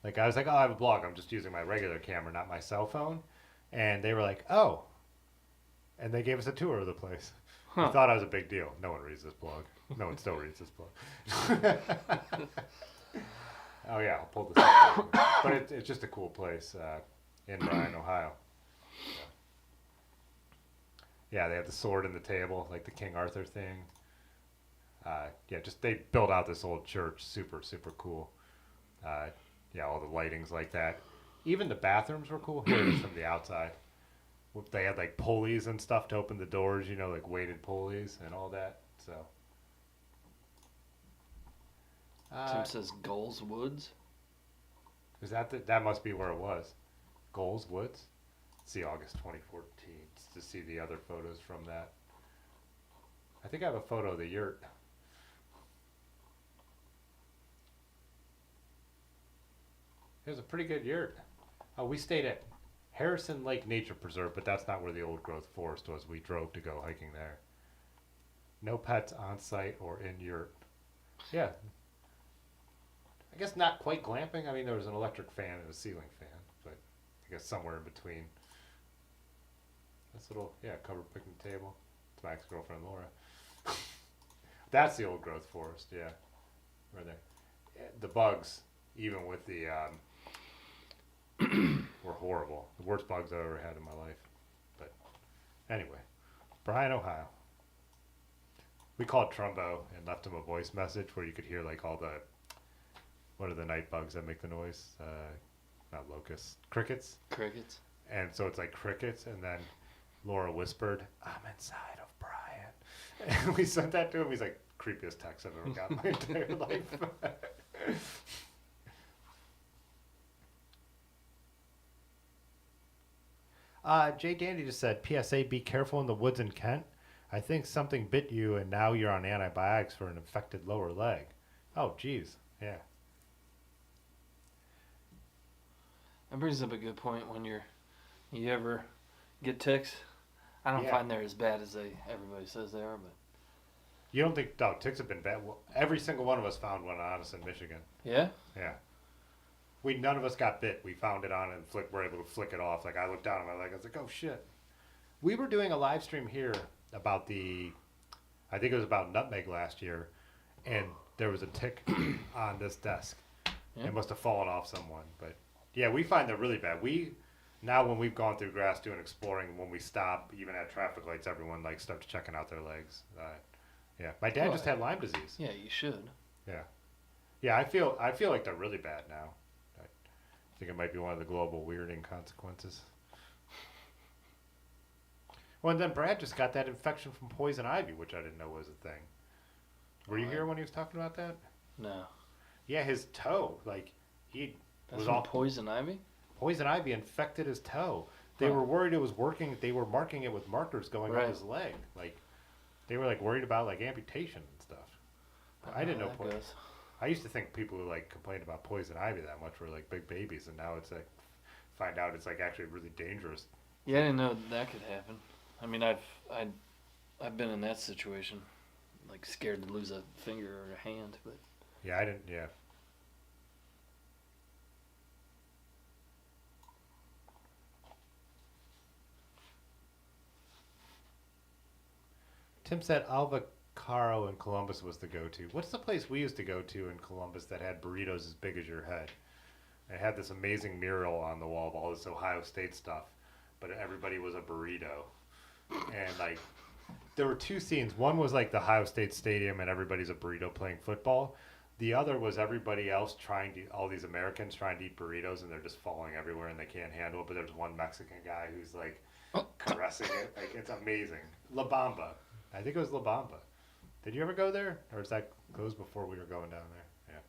Like I was like, oh, I have a blog. I'm just using my regular camera, not my cell phone. And they were like, oh. And they gave us a tour of the place. Huh. I thought I was a big deal. No one reads this blog. No one still reads this blog. Oh yeah, I'll pull this up. But it's just a cool place in Bryan, Ohio. So. Yeah, they have the sword in the table, like the King Arthur thing. Yeah, just they built out this old church, super super cool. Yeah, all the lightings like that. Even the bathrooms were cool. Here it is from the outside. They had like pulleys and stuff to open the doors, you know, like weighted pulleys and all that. So. Tim says Goals Woods. Is that must be where it was? Goals Woods? See August 2014 to see the other photos from that. I think I have a photo of the yurt. It was a pretty good yurt. Oh, we stayed at Harrison Lake Nature Preserve, but that's not where the old growth forest was. We drove to go hiking there. No pets on site or in yurt. Yeah. I guess not quite glamping. I mean, there was an electric fan and a ceiling fan, but I guess somewhere in between. This little, yeah, covered picnic table. It's my ex-girlfriend Laura. That's the old growth forest, yeah. Right there. The bugs, even with the, were horrible. The worst bugs I've ever had in my life. But anyway, Bryan, Ohio. We called Trumbo and left him a voice message where you could hear like all the, what are the night bugs that make the noise? Not locusts, crickets. Crickets. And so it's like crickets, and then Laura whispered, "I'm inside of Bryan." And we sent that to him. He's like, creepiest text I've ever got in my entire life. Jay Dandy just said, PSA, be careful in the woods in Kent. I think something bit you and now you're on antibiotics for an infected lower leg. Oh, geez. Yeah. That brings up a good point when you ever get ticks. I don't find they're as bad as everybody says they are, but. You don't think, ticks have been bad? Well, every single one of us found one on us in Michigan. Yeah? Yeah. None of us got bit. We found it on and were able to flick it off. Like, I looked down at my leg, I was like, oh shit. We were doing a live stream here about I think it was about nutmeg last year, and there was a tick on this desk. Yeah. It must have fallen off someone. But yeah, we find they're really bad. Now when we've gone through grass doing exploring, when we stop, even at traffic lights, everyone like starts checking out their legs. Yeah, my dad just had Lyme disease. Yeah, you should. Yeah, yeah. I feel like they're really bad now. I think it might be one of the global weirding consequences. Well, and then Brad just got that infection from poison ivy, which I didn't know was a thing. Were you here when he was talking about that? No. Yeah, his toe, like That's from poison ivy. Poison ivy infected his toe. They were worried it was working. They were marking it with markers going on his leg. Like, they were like worried about like amputation and stuff. I didn't know poison. I used to think people who like complained about poison ivy that much were like big babies, and now it's like find out it's like actually really dangerous. Yeah, I didn't know that could happen. I mean, I've been in that situation, like scared to lose a finger or a hand, but. Yeah, I didn't. Yeah. Tim said Alva Caro in Columbus was the go-to. What's the place we used to go to in Columbus that had burritos as big as your head? It had this amazing mural on the wall of all this Ohio State stuff, but everybody was a burrito. And like, there were two scenes. One was like the Ohio State Stadium and everybody's a burrito playing football. The other was everybody else all these Americans trying to eat burritos and they're just falling everywhere and they can't handle it. But there's one Mexican guy who's like caressing it. Like, it's amazing. La Bamba. I think it was La Bamba. Did you ever go there? Or is that closed before we were going down there? Yeah.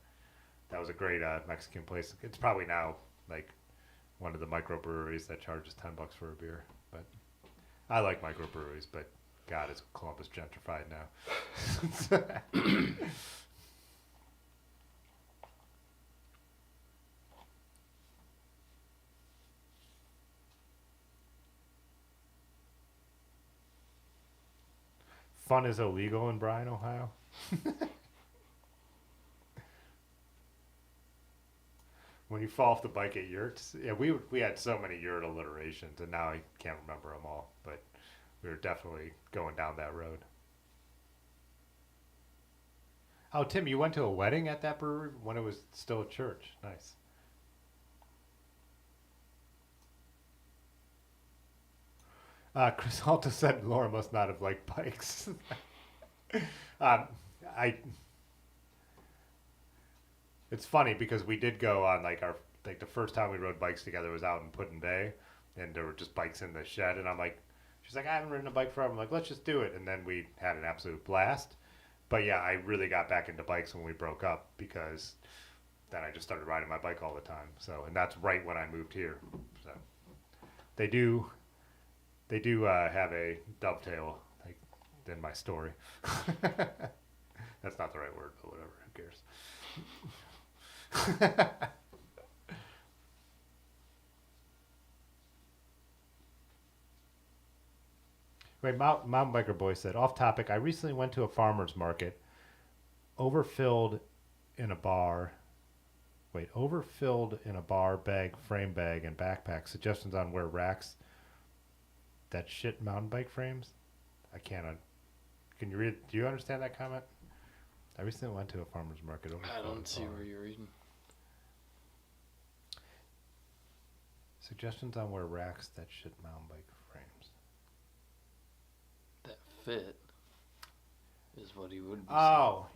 That was a great Mexican place. It's probably now like one of the microbreweries that charges $10 for a beer. But I like microbreweries, but God, is Columbus gentrified now. Fun is illegal in Bryan, Ohio. When you fall off the bike at yurts, yeah, we had so many yurt alliterations, and now I can't remember them all, but we were definitely going down that road. Oh, Tim, you went to a wedding at that brewery when it was still a church. Nice. Chris Alta said Laura must not have liked bikes. um, I. It's funny because we did go on the first time we rode bikes together was out in Put-in Bay, and there were just bikes in the shed, and I'm like, she's like, I haven't ridden a bike forever. I'm like, let's just do it, and then we had an absolute blast. But yeah, I really got back into bikes when we broke up because then I just started riding my bike all the time. So, and that's right when I moved here. So they do have a dovetail like in my story. That's not the right word, but whatever. Who cares? Wait, Mountain Biker Boy said, off topic, I recently went to a farmer's market, overfilled in a bar, bag, frame bag, and backpack. Suggestions on where racks that shit mountain bike frames? I can't. Can you read? Do you understand that comment? I recently went to a farmer's market. I don't see where you're reading. Suggestions on where racks that shit mountain bike frames. That fit is what he would be Oh.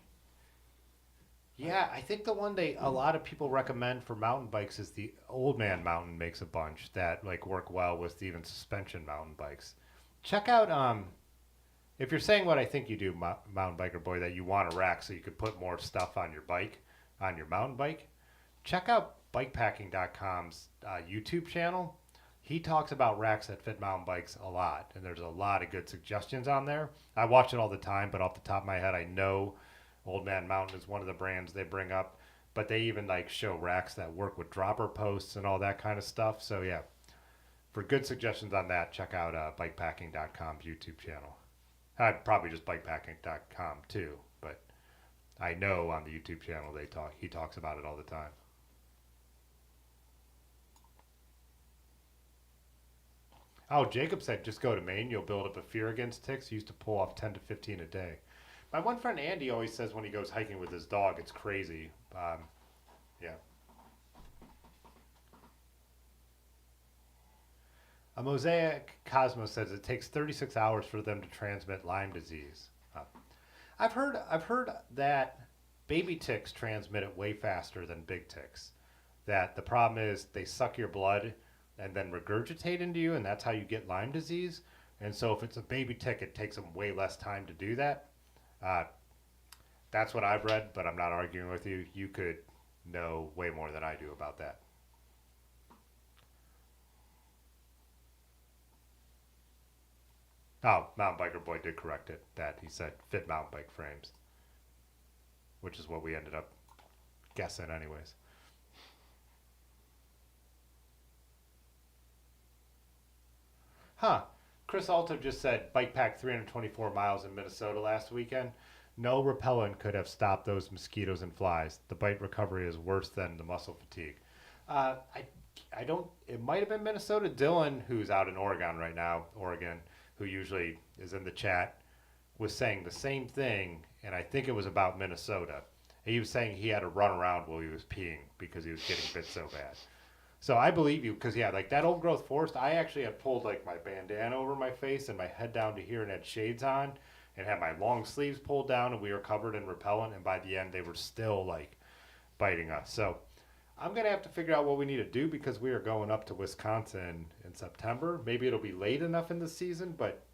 Yeah, I think the one a lot of people recommend for mountain bikes is the Old Man Mountain makes a bunch that like work well with even suspension mountain bikes. Check out if you're saying what I think you do, Mountain Biker Boy, that you want a rack so you could put more stuff on your bike, on your mountain bike, check out bikepacking.com's YouTube channel. He talks about racks that fit mountain bikes a lot, and there's a lot of good suggestions on there. I watch it all the time, but off the top of my head, I know Old Man Mountain is one of the brands they bring up, but they even like show racks that work with dropper posts and all that kind of stuff. So yeah, for good suggestions on that, check out bikepacking.com's YouTube channel. Probably just bikepacking.com too, but I know on the YouTube channel he talks about it all the time. Oh, Jacob said just go to Maine. You'll build up a fear against ticks. He used to pull off 10 to 15 a day. My one friend Andy always says when he goes hiking with his dog, it's crazy. Yeah. A Mosaic Cosmos says it takes 36 hours for them to transmit Lyme disease. I've heard that baby ticks transmit it way faster than big ticks. That the problem is they suck your blood and then regurgitate into you, and that's how you get Lyme disease. And so if it's a baby tick, it takes them way less time to do that. That's what I've read, but I'm not arguing with you. You could know way more than I do about that. Oh, Mountain Biker Boy did correct it. That he said fit mountain bike frames, which is what we ended up guessing anyways. Huh. Chris Alto just said bike packed 324 miles in Minnesota last weekend. No repellent could have stopped those mosquitoes and flies. The bite recovery is worse than the muscle fatigue. I don't. It might have been Minnesota. Dylan, who's out in Oregon right now, who usually is in the chat, was saying the same thing, and I think it was about Minnesota. He was saying he had to run around while he was peeing because he was getting bit so bad. So I believe you, because yeah, like that old growth forest, I actually had pulled like my bandana over my face and my head down to here and had shades on and had my long sleeves pulled down, and we were covered in repellent, and by the end they were still like biting us. So I'm going to have to figure out what we need to do because we are going up to Wisconsin in September. Maybe it'll be late enough in the season, but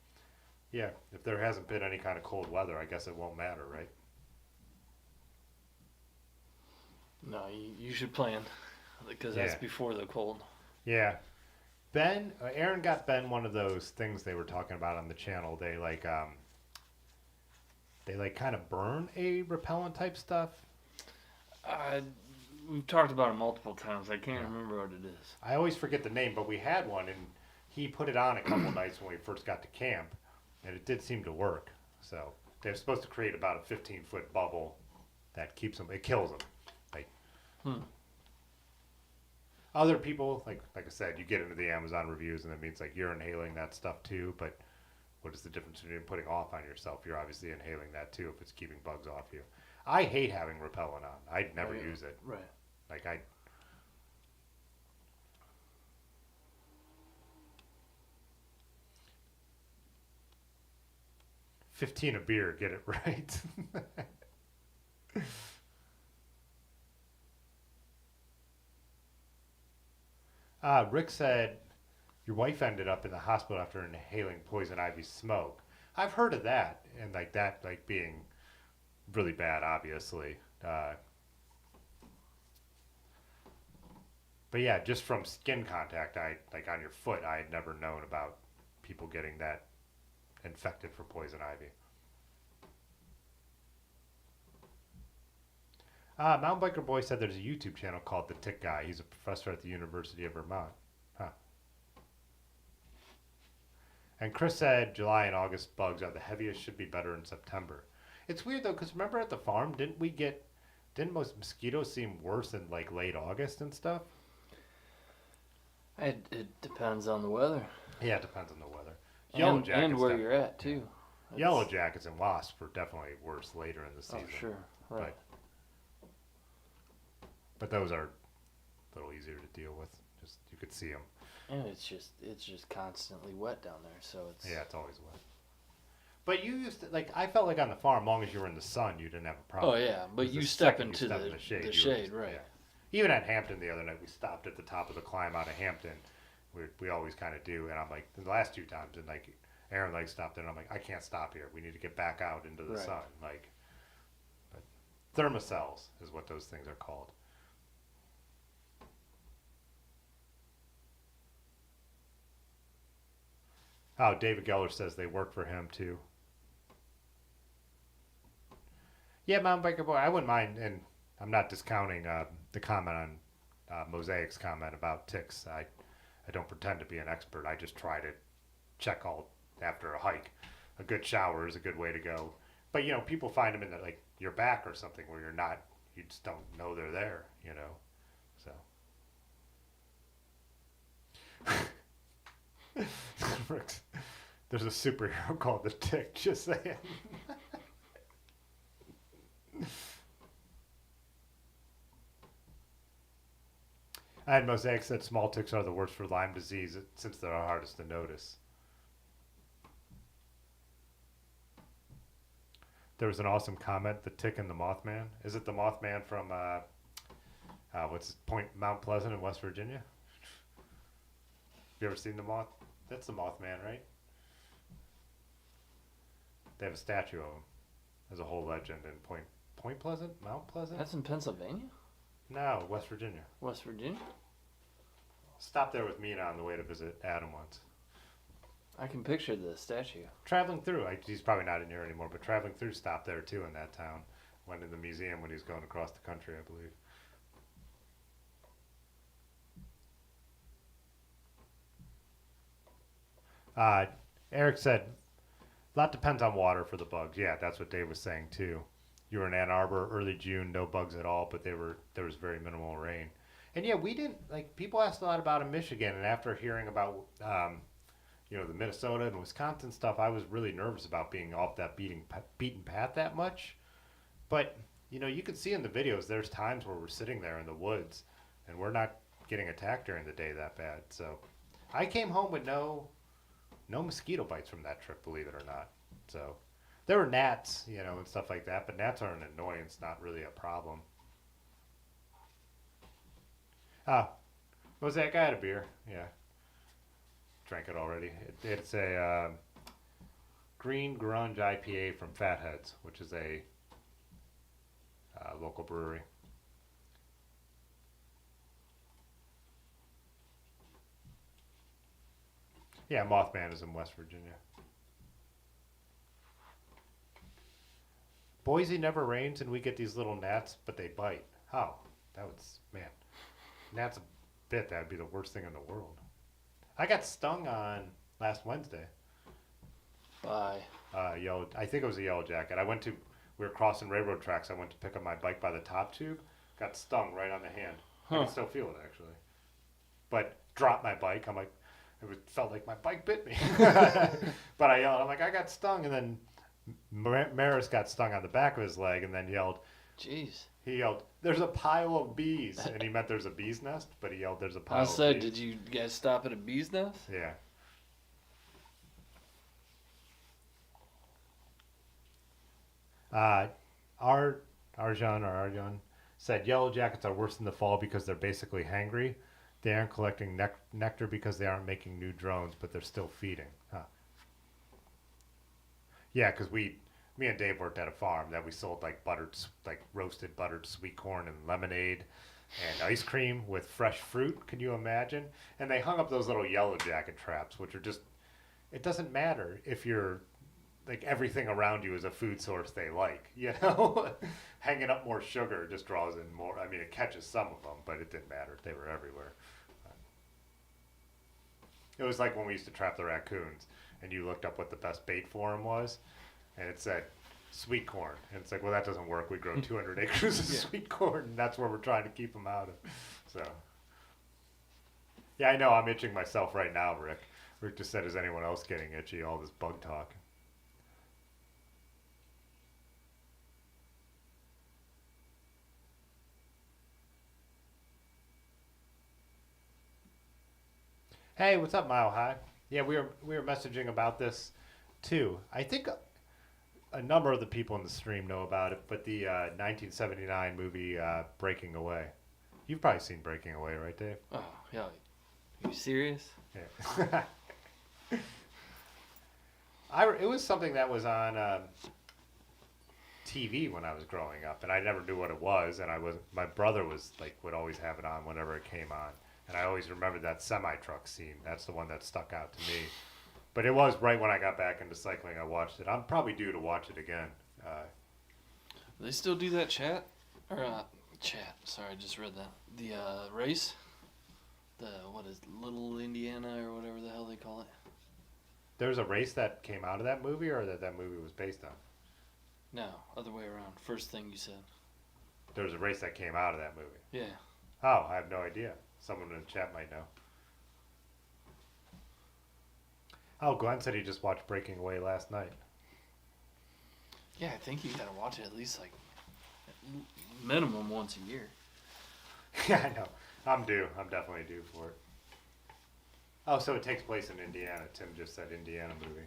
yeah, if there hasn't been any kind of cold weather, I guess it won't matter, right? No, you should plan because that's before the cold. Yeah. Aaron got Ben one of those things they were talking about on the channel. They kind of burn a repellent type stuff. We've talked about it multiple times. I can't remember what it is. I always forget the name, but we had one, and he put it on a couple nights when we first got to camp, and it did seem to work. So they're supposed to create about a 15-foot bubble that keeps them. It kills them. Other people, like I said, you get into the Amazon reviews, and it means like you're inhaling that stuff too. But what is the difference between putting off on yourself? You're obviously inhaling that too if it's keeping bugs off you. I hate having repellent on. I'd never yeah. use it. Right. Like 15 a beer, get it right. Rick said your wife ended up in the hospital after inhaling poison ivy smoke. I've heard of that, and like that, like being really bad, obviously. But yeah, just from skin contact, I like on your foot, I had never known about people getting that infected for poison ivy. Mountain Biker Boy said there's a YouTube channel called The Tick Guy. He's a professor at the University of Vermont. Huh. And Chris said July and August bugs are the heaviest, should be better in September. It's weird though, because remember at the farm, didn't most mosquitoes seem worse in like late August and stuff? It depends on the weather. Yeah, it depends on the weather. And where you're at too. Yellow jackets and wasps were definitely worse later in the season. Oh sure, right. But those are a little easier to deal with. Just you could see them. And it's just constantly wet down there, so it's It's always wet. But you used to, like, I felt like on the farm, as long as you were in the sun, you didn't have a problem. Oh yeah, but you step into the shade, right? Yeah. Even at Hampton the other night, we stopped at the top of the climb out of Hampton. We always kind of do, and I'm like, the last 2 times, and like Aaron like stopped there, and I'm like, I can't stop here. We need to get back out into the sun. Like, but thermocells is what those things are called. Oh, David Geller says they work for him too. Yeah, Mountain Biker Boy, I wouldn't mind, and I'm not discounting the comment on Mosaic's comment about ticks. I don't pretend to be an expert. I just try to check all after a hike. A good shower is a good way to go. But you know, people find them in like your back or something where you just don't know they're there. You know, so. There's a superhero called the Tick. Just saying. And Mosaic said small ticks are the worst for Lyme disease since they're the hardest to notice. There was an awesome comment, the Tick and the Mothman. Is it the Mothman from Mount Pleasant in West Virginia? You ever seen the moth? That's the Mothman, right? They have a statue of him. There's a whole legend in Point Pleasant? Mount Pleasant? That's in Pennsylvania? No, West Virginia. West Virginia? Stopped there with Mina on the way to visit Adam once. I can picture the statue. Traveling through, he's probably not in here anymore, but traveling through stopped there too in that town. Went in the museum when he was going across the country, I believe. Eric said, a lot depends on water for the bugs. Yeah, that's what Dave was saying too. You were in Ann Arbor, early June, no bugs at all, but there was very minimal rain. And yeah, we didn't, like, people asked a lot about in Michigan, and after hearing about, the Minnesota and Wisconsin stuff, I was really nervous about being off that beaten path that much. But, you can see in the videos, there's times where we're sitting there in the woods, and we're not getting attacked during the day that bad. So I came home with no mosquito bites from that trip, believe it or not. So there were gnats, and stuff like that, but gnats are an annoyance, not really a problem. Mosaic, I had a beer. Yeah. Drank it already. It's a Green Grunge IPA from Fatheads, which is a local brewery. Yeah, Mothman is in West Virginia. Boise never rains, and we get these little gnats, but they bite. How? Gnats a bit, that would be the worst thing in the world. I got stung on last Wednesday. By? I think it was a yellow jacket. We were crossing railroad tracks. I went to pick up my bike by the top tube. Got stung right on the hand. I can still feel it, actually. But dropped my bike. It felt like my bike bit me. But I yelled, I'm like, I got stung. And then Maris got stung on the back of his leg and then Jeez. he yelled, "There's a pile of bees," and he meant there's a bee's nest, but he yelled, "There's a pile of bees." Did you guys stop at a bee's nest? Yeah. Arjan said yellow jackets are worse in the fall because they're basically hangry. They aren't collecting nectar because they aren't making new drones, but they're still feeding. Huh. Yeah, because me and Dave worked at a farm that we sold like roasted buttered sweet corn and lemonade and ice cream with fresh fruit. Can you imagine? And they hung up those little yellow jacket traps, which are just, it doesn't matter if you're like everything around you is a food source they like, you know? Hanging up more sugar just draws in more. I mean, it catches some of them, but it didn't matter. They were everywhere. It was like when we used to trap the raccoons and you looked up what the best bait for them was, and it said sweet corn. And it's like, well, that doesn't work. We grow 200 acres of sweet corn, and that's where we're trying to keep them out of. So, yeah, I know. I'm itching myself right now, Rick. Rick just said, is anyone else getting itchy? All this bug talk. Hey, what's up, Mile High? Yeah, we were messaging about this too. I think a number of the people in the stream know about it, but the 1979 movie Breaking Away. You've probably seen Breaking Away, right, Dave? Oh, yeah. Are you serious? Yeah. It was something that was on TV when I was growing up, and I never knew what it was. And my brother would always have it on whenever it came on. And I always remembered that semi-truck scene. That's the one that stuck out to me. But it was right when I got back into cycling I watched it. I'm probably due to watch it again. They still do that chat? Or, chat. Sorry, I just read that. The race? What is Little Indiana or whatever the hell they call it? There's a race that came out of that movie or that movie was based on? No, other way around. First thing you said. There was a race that came out of that movie? Yeah. Oh, I have no idea. Someone in the chat might know. Oh, Glenn said he just watched Breaking Away last night. Yeah, I think you gotta watch it at least like minimum once a year. Yeah, I know. I'm due. I'm definitely due for it. Oh, so it takes place in Indiana. Tim just said Indiana movie.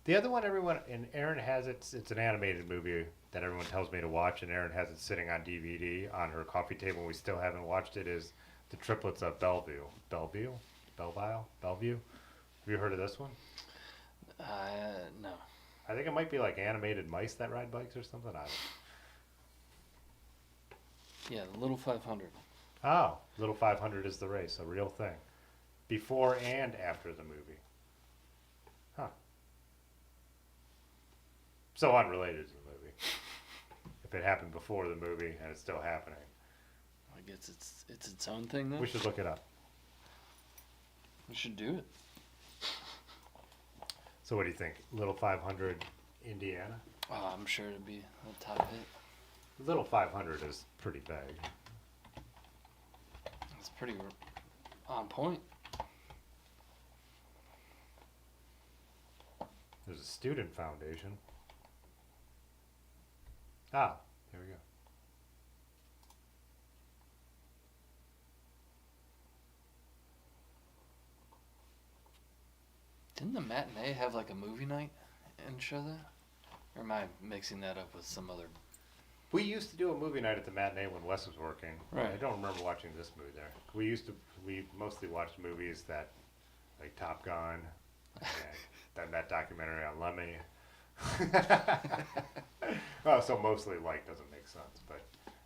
The other one and Erin has it, it's an animated movie that everyone tells me to watch, and Erin has it sitting on DVD on her coffee table, and we still haven't watched it, is The Triplets of Bellevue. Bellevue? Have you heard of this one? No. I think it might be like animated mice that ride bikes or something. I don't know. Yeah, the Little 500. Oh, Little 500 is the race, a real thing. Before and after the movie. Huh. So unrelated to the movie. If it happened before the movie and it's still happening. I guess it's its own thing then. We should look it up. We should do it. So what do you think? Little 500 Indiana? Oh, I'm sure it'd be a top hit. Little 500 is pretty big. It's pretty on point. There's a student foundation. Ah, here we go. Didn't the matinee have like a movie night and show that? Or am I mixing that up with some other? We used to do a movie night at the matinee when Wes was working. Right. I don't remember watching this movie there. We mostly watched movies that, like Top Gun, and then that documentary on Lemmy. Well, so mostly like doesn't make sense, but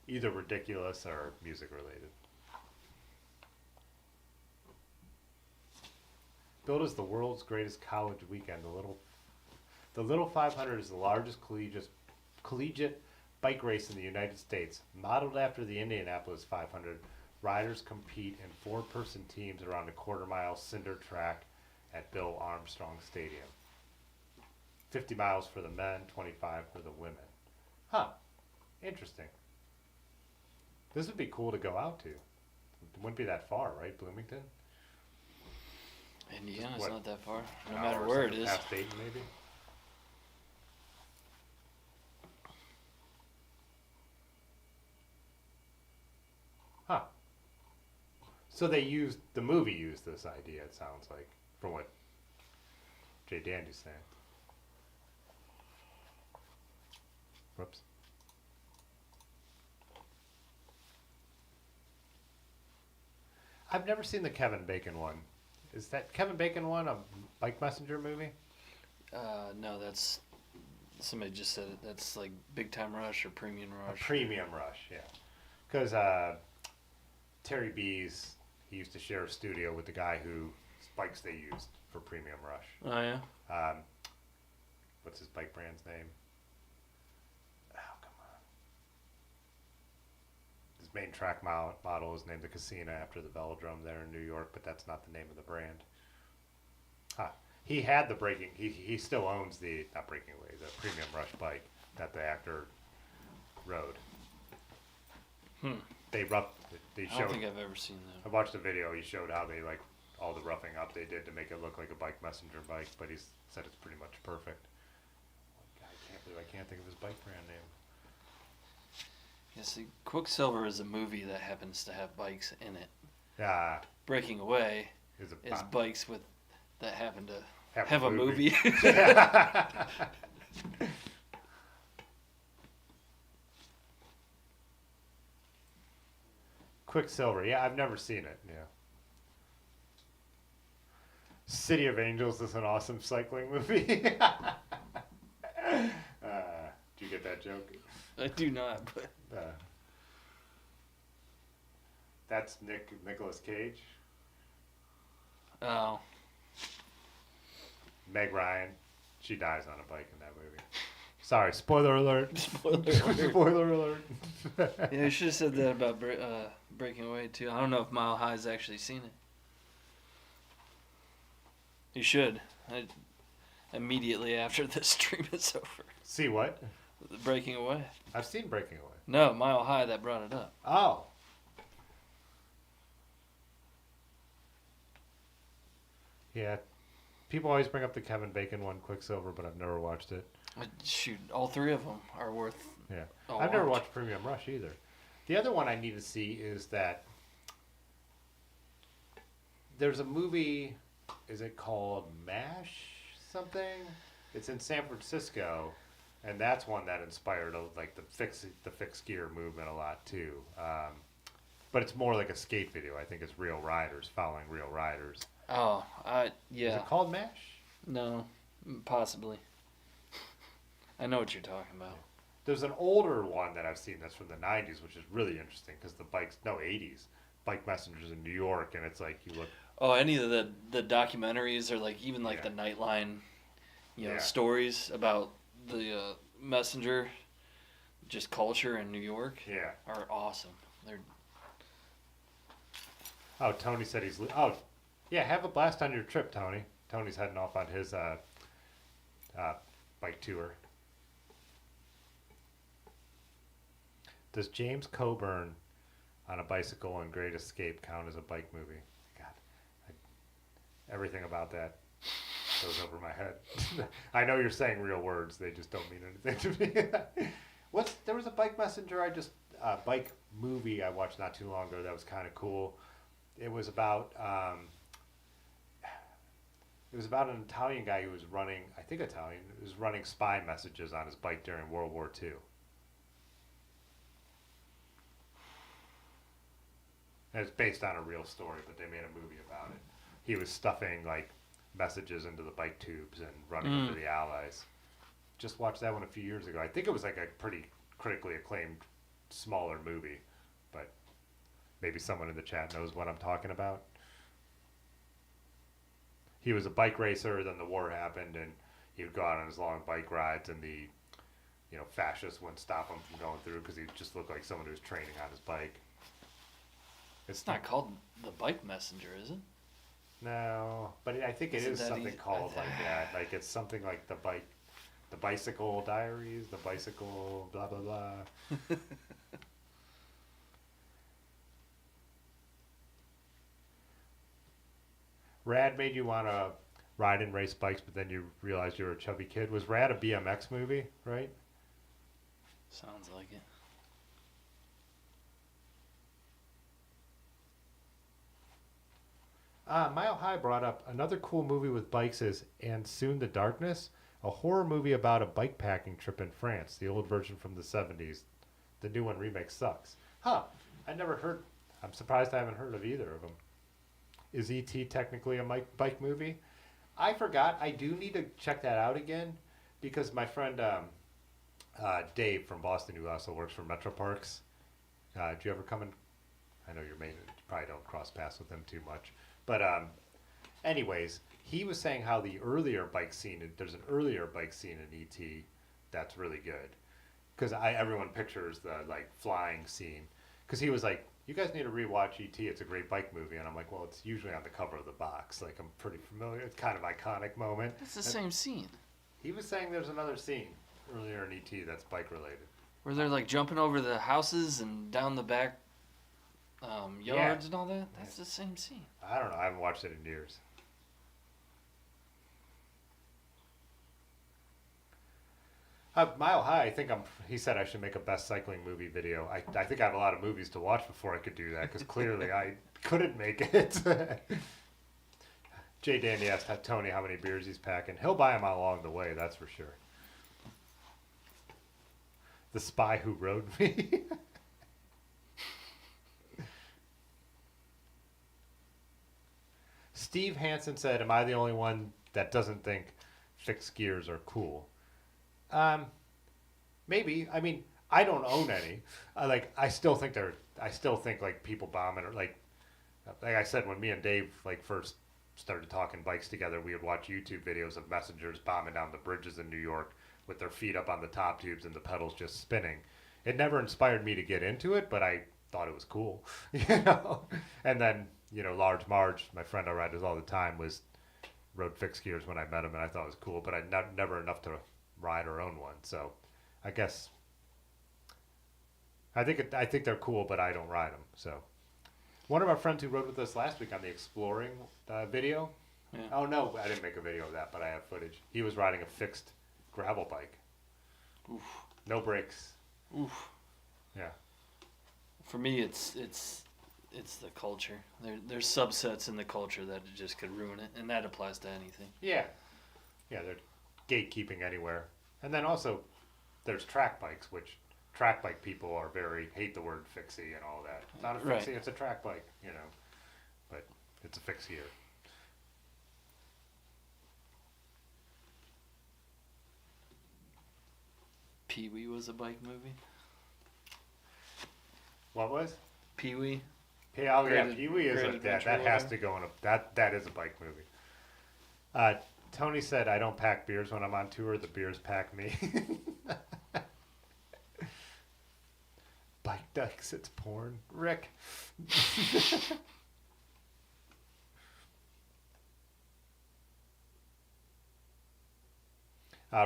either ridiculous or music related. Billed as the world's greatest college weekend, the Little 500 is the largest collegiate bike race in the United States. Modeled after the Indianapolis 500, riders compete in 4-person teams around a quarter-mile cinder track at Bill Armstrong Stadium. 50 miles for the men, 25 for the women. Huh. Interesting. This would be cool to go out to. It wouldn't be that far, right, Bloomington? Indiana's What, not that far, no an matter hour or where it something is. past Dayton, maybe? So the movie used this idea, it sounds like, from what Jay Dandy's saying. Whoops. I've never seen the Kevin Bacon one. Is that Kevin Bacon one a Bike Messenger movie? No, that's somebody just said it. That's like Big Time Rush or Premium Rush. A Premium Rush, yeah. Because Terry B's, he used to share a studio with the guy whose bikes they used for Premium Rush. Oh yeah. What's his bike brand's name? Oh, come on. His main track model is named the Casino after the velodrome there in New York, but that's not the name of the brand. He had the breaking. He still owns the not breaking away the Premium Rush bike that the actor rode. They I don't think I've ever seen that. I watched the video. He showed how they like all the roughing up they did to make it look like a Bike Messenger bike, but he said it's pretty much perfect. God, I can't believe I can't think of his bike brand name. Yeah, see, Quicksilver is a movie that happens to have bikes in it. Yeah. Breaking Away Is bikes that happen to have a movie. Quicksilver. Yeah, I've never seen it. Yeah. City of Angels is an awesome cycling movie. Did you get that joke? I do not, but that's Nicolas Cage. Oh. Meg Ryan, she dies on a bike in that movie. Sorry, spoiler alert. Spoiler alert. Spoiler alert. Yeah, you should have said that about Breaking Away too. I don't know if Mile High's actually seen it. You should. Immediately after this stream is over. See what? Breaking Away. I've seen Breaking Away. No, Mile High that brought it up. Oh. Yeah. People always bring up the Kevin Bacon one, Quicksilver, but I've never watched it. Shoot, all three of them are worth. Yeah. I've never watched Premium Rush either. The other one I need to see is that there's a movie, is it called MASH something? It's in San Francisco, and that's one that inspired like the fixed gear movement a lot too. But it's more like a skate video. I think it's real riders following real riders. Oh, yeah. Is it called MASH? No, possibly. I know what you're talking about. There's an older one that I've seen that's from the 90s, which is really interesting because the 80s, Bike Messengers in New York, and it's like you look. Oh, any of the documentaries or like even like the Nightline, stories about the messenger, just culture in New York. Yeah. Are awesome. They're. Oh, Tony said he's. Oh, yeah. Have a blast on your trip, Tony. Tony's heading off on his bike tour. Does James Coburn on a bicycle in Great Escape count as a bike movie? God, everything about that goes over my head. I know you're saying real words; they just don't mean anything to me. There was a Bike Messenger bike movie I watched not too long ago that was kind of cool. It was about an Italian guy who was running, I think Italian, who was running spy messages on his bike during World War II. And it's based on a real story, but they made a movie about it. He was stuffing like messages into the bike tubes and running into the Allies. Just watched that one a few years ago. I think it was like a pretty critically acclaimed smaller movie, but maybe someone in the chat knows what I'm talking about. He was a bike racer, then the war happened, and he would go out on his long bike rides, and the fascists wouldn't stop him from going through because he just looked like someone who was training on his bike. It's not called the Bike Messenger, is it? No, but I think it is something called like that. Like it's something like the bicycle diaries, the bicycle blah blah blah. Rad made you want to ride and race bikes, but then you realized you were a chubby kid. Was Rad a BMX movie, right? Sounds like it. Mile High brought up another cool movie with bikes is And Soon the Darkness, a horror movie about a bikepacking trip in France. The old version from the 70s. The new one remake sucks. Huh. I never heard. I'm surprised I haven't heard of either of them. Is E.T. technically a bike movie? I forgot. I do need to check that out again because my friend Dave from Boston, who also works for Metro Parks, did you ever come in? I know you probably don't cross paths with him too much. But anyways, he was saying how the earlier bike scene, there's an earlier bike scene in E.T. that's really good. Because everyone pictures the like flying scene. Because he was like, you guys need to rewatch E.T. It's a great bike movie. And I'm like, well, it's usually on the cover of the box. Like, I'm pretty familiar. It's kind of iconic moment. It's the same scene. He was saying there's another scene earlier in E.T. that's bike related. Where they're like jumping over the houses and down the back yards and all that. That's the same scene. I don't know. I haven't watched it in years. Mile High, I think he said I should make a best cycling movie video. I think I have a lot of movies to watch before I could do that because clearly I couldn't make it. Jay Dandy asked Tony how many beers he's packing. He'll buy them along the way, that's for sure. The Spy Who Rode Me. Steve Hansen said, am I the only one that doesn't think fixed gears are cool? Maybe. I mean, I don't own any. I still think like people bombing or like I said, when me and Dave like first started talking bikes together, we would watch YouTube videos of messengers bombing down the bridges in New York with their feet up on the top tubes and the pedals just spinning. It never inspired me to get into it, but I thought it was cool, And then, Large Marge, my friend I ride with all the time, rode fixed gears when I met him, and I thought it was cool, but I never enough to ride or own one. So I guess I think they're cool, but I don't ride them. So one of our friends who rode with us last week on the exploring video. Yeah. Oh no, I didn't make a video of that, but I have footage. He was riding a fixed gravel bike. Oof. No brakes. Oof. Yeah. For me, it's the culture. There's subsets in the culture that just could ruin it, and that applies to anything. Yeah. Yeah, they're gatekeeping anywhere. And then also, there's track bikes, which track bike people are hate the word fixie and all that. It's not a fixie, It's a track bike, but it's a fixie gear. Pee-wee was a bike movie. What was? Pee-wee. Pee-wee is that has to go in that is a bike movie. Tony said, I don't pack beers when I'm on tour. The beers pack me. Bike ducks, it's porn. Rick.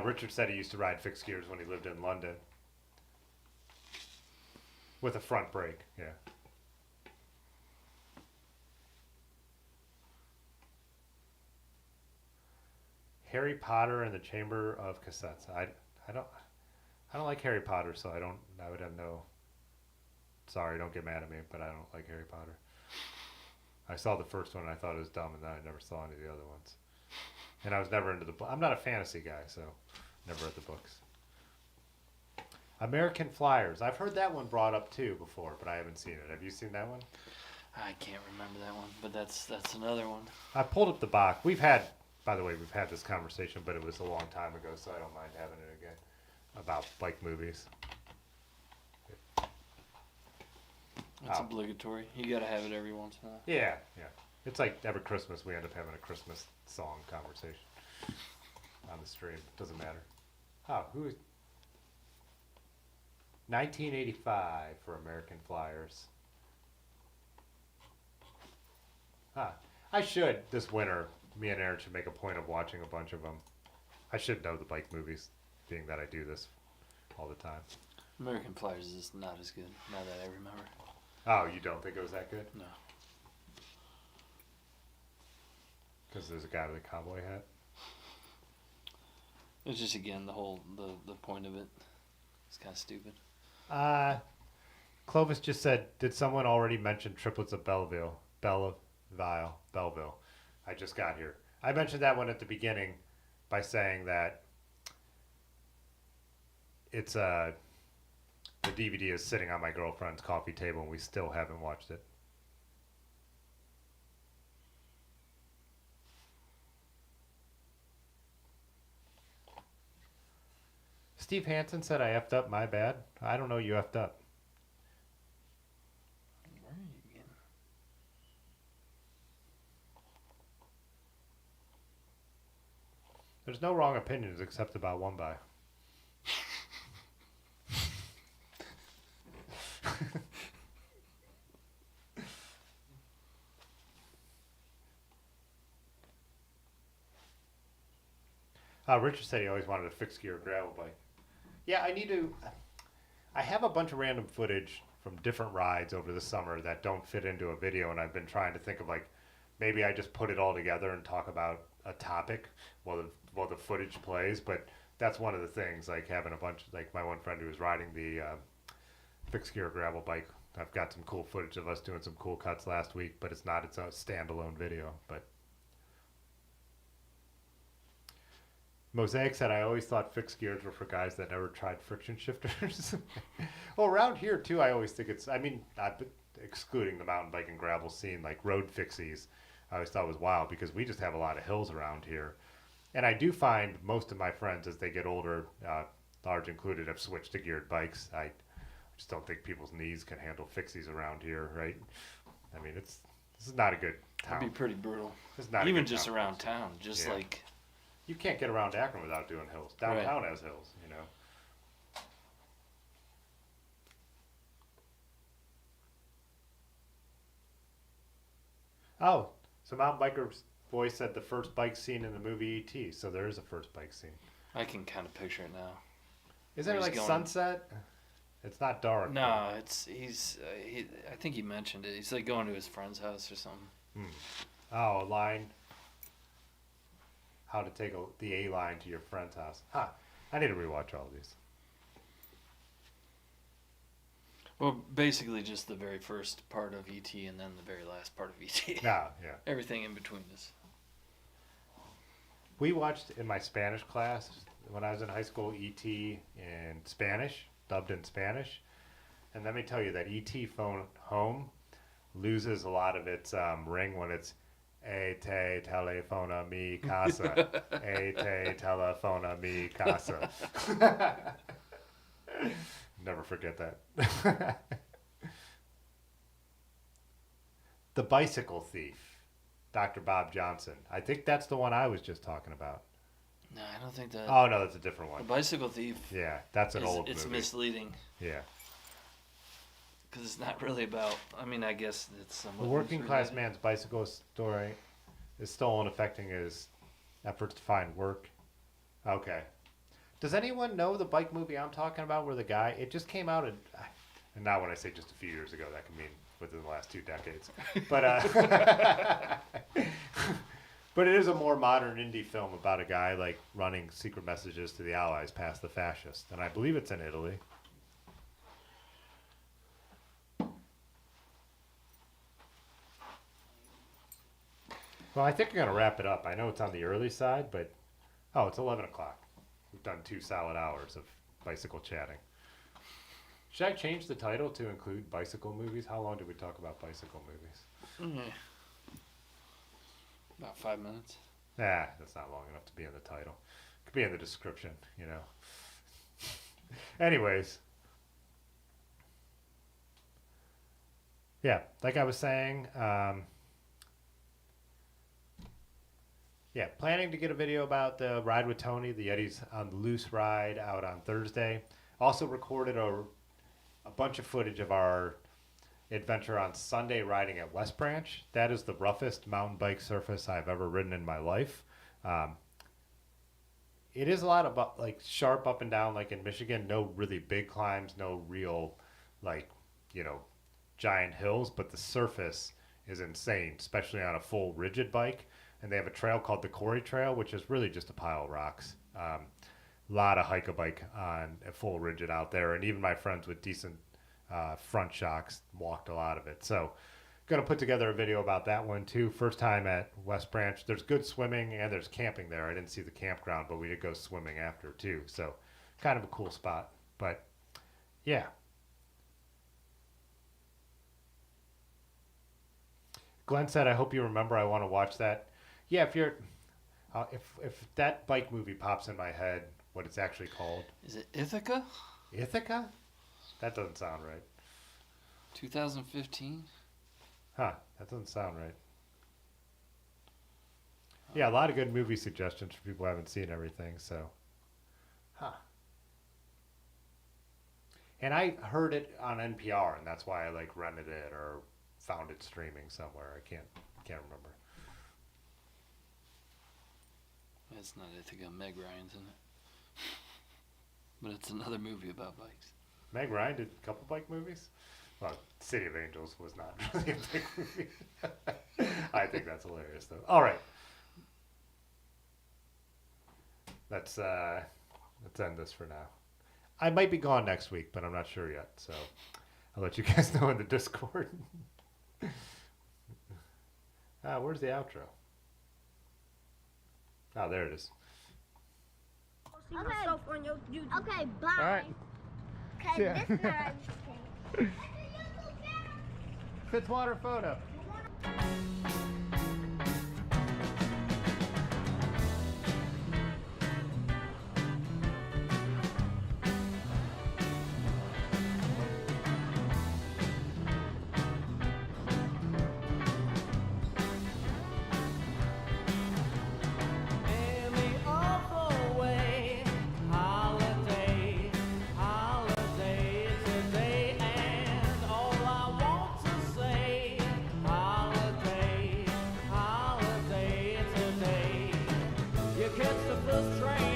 Richard said he used to ride fixed gears when he lived in London. With a front brake, yeah. Harry Potter and the Chamber of Cassettes. I don't like Harry Potter, so I would have no. Sorry, don't get mad at me, but I don't like Harry Potter. I saw the first one and I thought it was dumb, and then I never saw any of the other ones. And I was never into I'm not a fantasy guy, so never read the books. American Flyers. I've heard that one brought up too before, but I haven't seen it. Have you seen that one? I can't remember that one, but that's another one. I pulled up the box. By the way, we've had this conversation, but it was a long time ago, so I don't mind having it again, about bike movies. It's obligatory. You gotta have it every once in a while. Yeah. It's like every Christmas we end up having a Christmas song conversation on the stream. Doesn't matter. Who is 1985 for American Flyers. I should this winter. Me and Aaron should make a point of watching a bunch of them. I should know the bike movies, being that I do this all the time. American Flyers is not as good, now that I remember. Oh, you don't think it was that good? No. Because there's a guy with a cowboy hat? It's just, again, the point of it. It's kind of stupid. Clovis just said, did someone already mention Triplets of Belleville? Belleville. I just got here. I mentioned that one at the beginning by saying that it's the DVD is sitting on my girlfriend's coffee table and we still haven't watched it. Steve Hansen said I effed up, my bad. I don't know you effed up. Where are you again? There's no wrong opinions except about one by. Richard said he always wanted a fixed gear gravel bike. Yeah, I have a bunch of random footage from different rides over the summer that don't fit into a video, and I've been trying to think of like, maybe I just put it all together and talk about a topic while the footage plays, but that's one of the things, like having a bunch, like my one friend who was riding the fixed gear gravel bike. I've got some cool footage of us doing some cool cuts last week, but it's not its own standalone video, but Mosaic said, I always thought fixed gears were for guys that never tried friction shifters. Well, around here, too, I always think it's, I mean, excluding the mountain bike and gravel scene, like road fixies, I always thought was wild because we just have a lot of hills around here. And I do find most of my friends, as they get older, large included, have switched to geared bikes. I just don't think people's knees can handle fixies around here, right? I mean, this is not a good town. It'd be pretty brutal. It's not even a good just town. around town, just Yeah. like. You can't get around Akron without doing hills. Downtown has hills, you know. Oh, so Mountain Biker's voice said the first bike scene in the movie E.T., so there is a first bike scene. I can kind of picture it now. Isn't it Where like he's going- sunset? It's not dark. No, he's. I think he mentioned it. He's like going to his friend's house or something. Oh, a line. How to take the A line to your friend's house. Huh. I need to rewatch all of these. Well, basically just the very first part of ET and then the very last part of ET. Yeah. Everything in between is. We watched in my Spanish class when I was in high school E.T. in Spanish, dubbed in Spanish. And let me tell you that E.T. Phone Home loses a lot of its ring when it's E te telefona mi casa. E te telefona mi casa. Never forget that. The Bicycle Thief, Dr. Bob Johnson. I think that's the one I was just talking about. No, I don't think that. Oh, no, that's a different The one. Bicycle Thief. Yeah, that's an old It's movie. misleading Yeah. because it's not really about. I mean, I guess it's somewhat. The working class misread. man's bicycle story is stolen, affecting his efforts to find work. Okay. Does anyone know the bike movie I'm talking about where the guy, it just came out, and now when I say just a few years ago, that can mean within the last 2 decades. But, but it is a more modern indie film about a guy like running secret messages to the Allies past the fascists. And I believe it's in Italy. Well, I think I'm going to wrap it up. I know it's on the early side, but, oh, it's 11 o'clock. We've done 2 solid hours of bicycle chatting. Should I change the title to include bicycle movies? How long did we talk about bicycle movies? About 5 minutes. Nah, that's not long enough to be in the title. Could be in the description, you know. Anyways. Yeah, like I was saying, yeah, planning to get a video about the ride with Tony, the Yeti's on the Loose ride out on Thursday. Also recorded a bunch of footage of our adventure on Sunday riding at West Branch. That is the roughest mountain bike surface I've ever ridden in my life. It is a lot of like sharp up and down, like in Michigan. No really big climbs, no real like, you know, giant hills, but the surface is insane, especially on a full rigid bike. And they have a trail called the Quarry Trail, which is really just a pile of rocks. A lot of hike-a-bike on a full rigid out there. And even my friends with decent front shocks walked a lot of it. So going to put together a video about that one too. First time at West Branch. There's good swimming and there's camping there. I didn't see the campground, but we did go swimming after too. So kind of a cool spot. But yeah. Glenn said, I hope you remember I want to watch that. Yeah, if you're, if that bike movie pops in my head, what it's actually called. Is it Ithaca? Ithaca? That doesn't sound right. 2015? Huh, that doesn't sound right. Yeah, a lot of good movie suggestions for people who haven't seen everything, so. Huh. And I heard it on NPR, and that's why I like rented it or found it streaming somewhere. I can't remember. It's not Ithaca. Meg Ryan's in it. But it's another movie about bikes. Meg Ryan did a couple bike movies. Well, City of Angels was not really a big movie. I think that's hilarious, though. All right. Let's end this for now. I might be gone next week, but I'm not sure yet. So I'll let you guys know in the Discord. Where's the outro? Oh, there it is. Okay, bye. All right. Okay, Yeah. this time. Fitzwater photo. Catch the first train.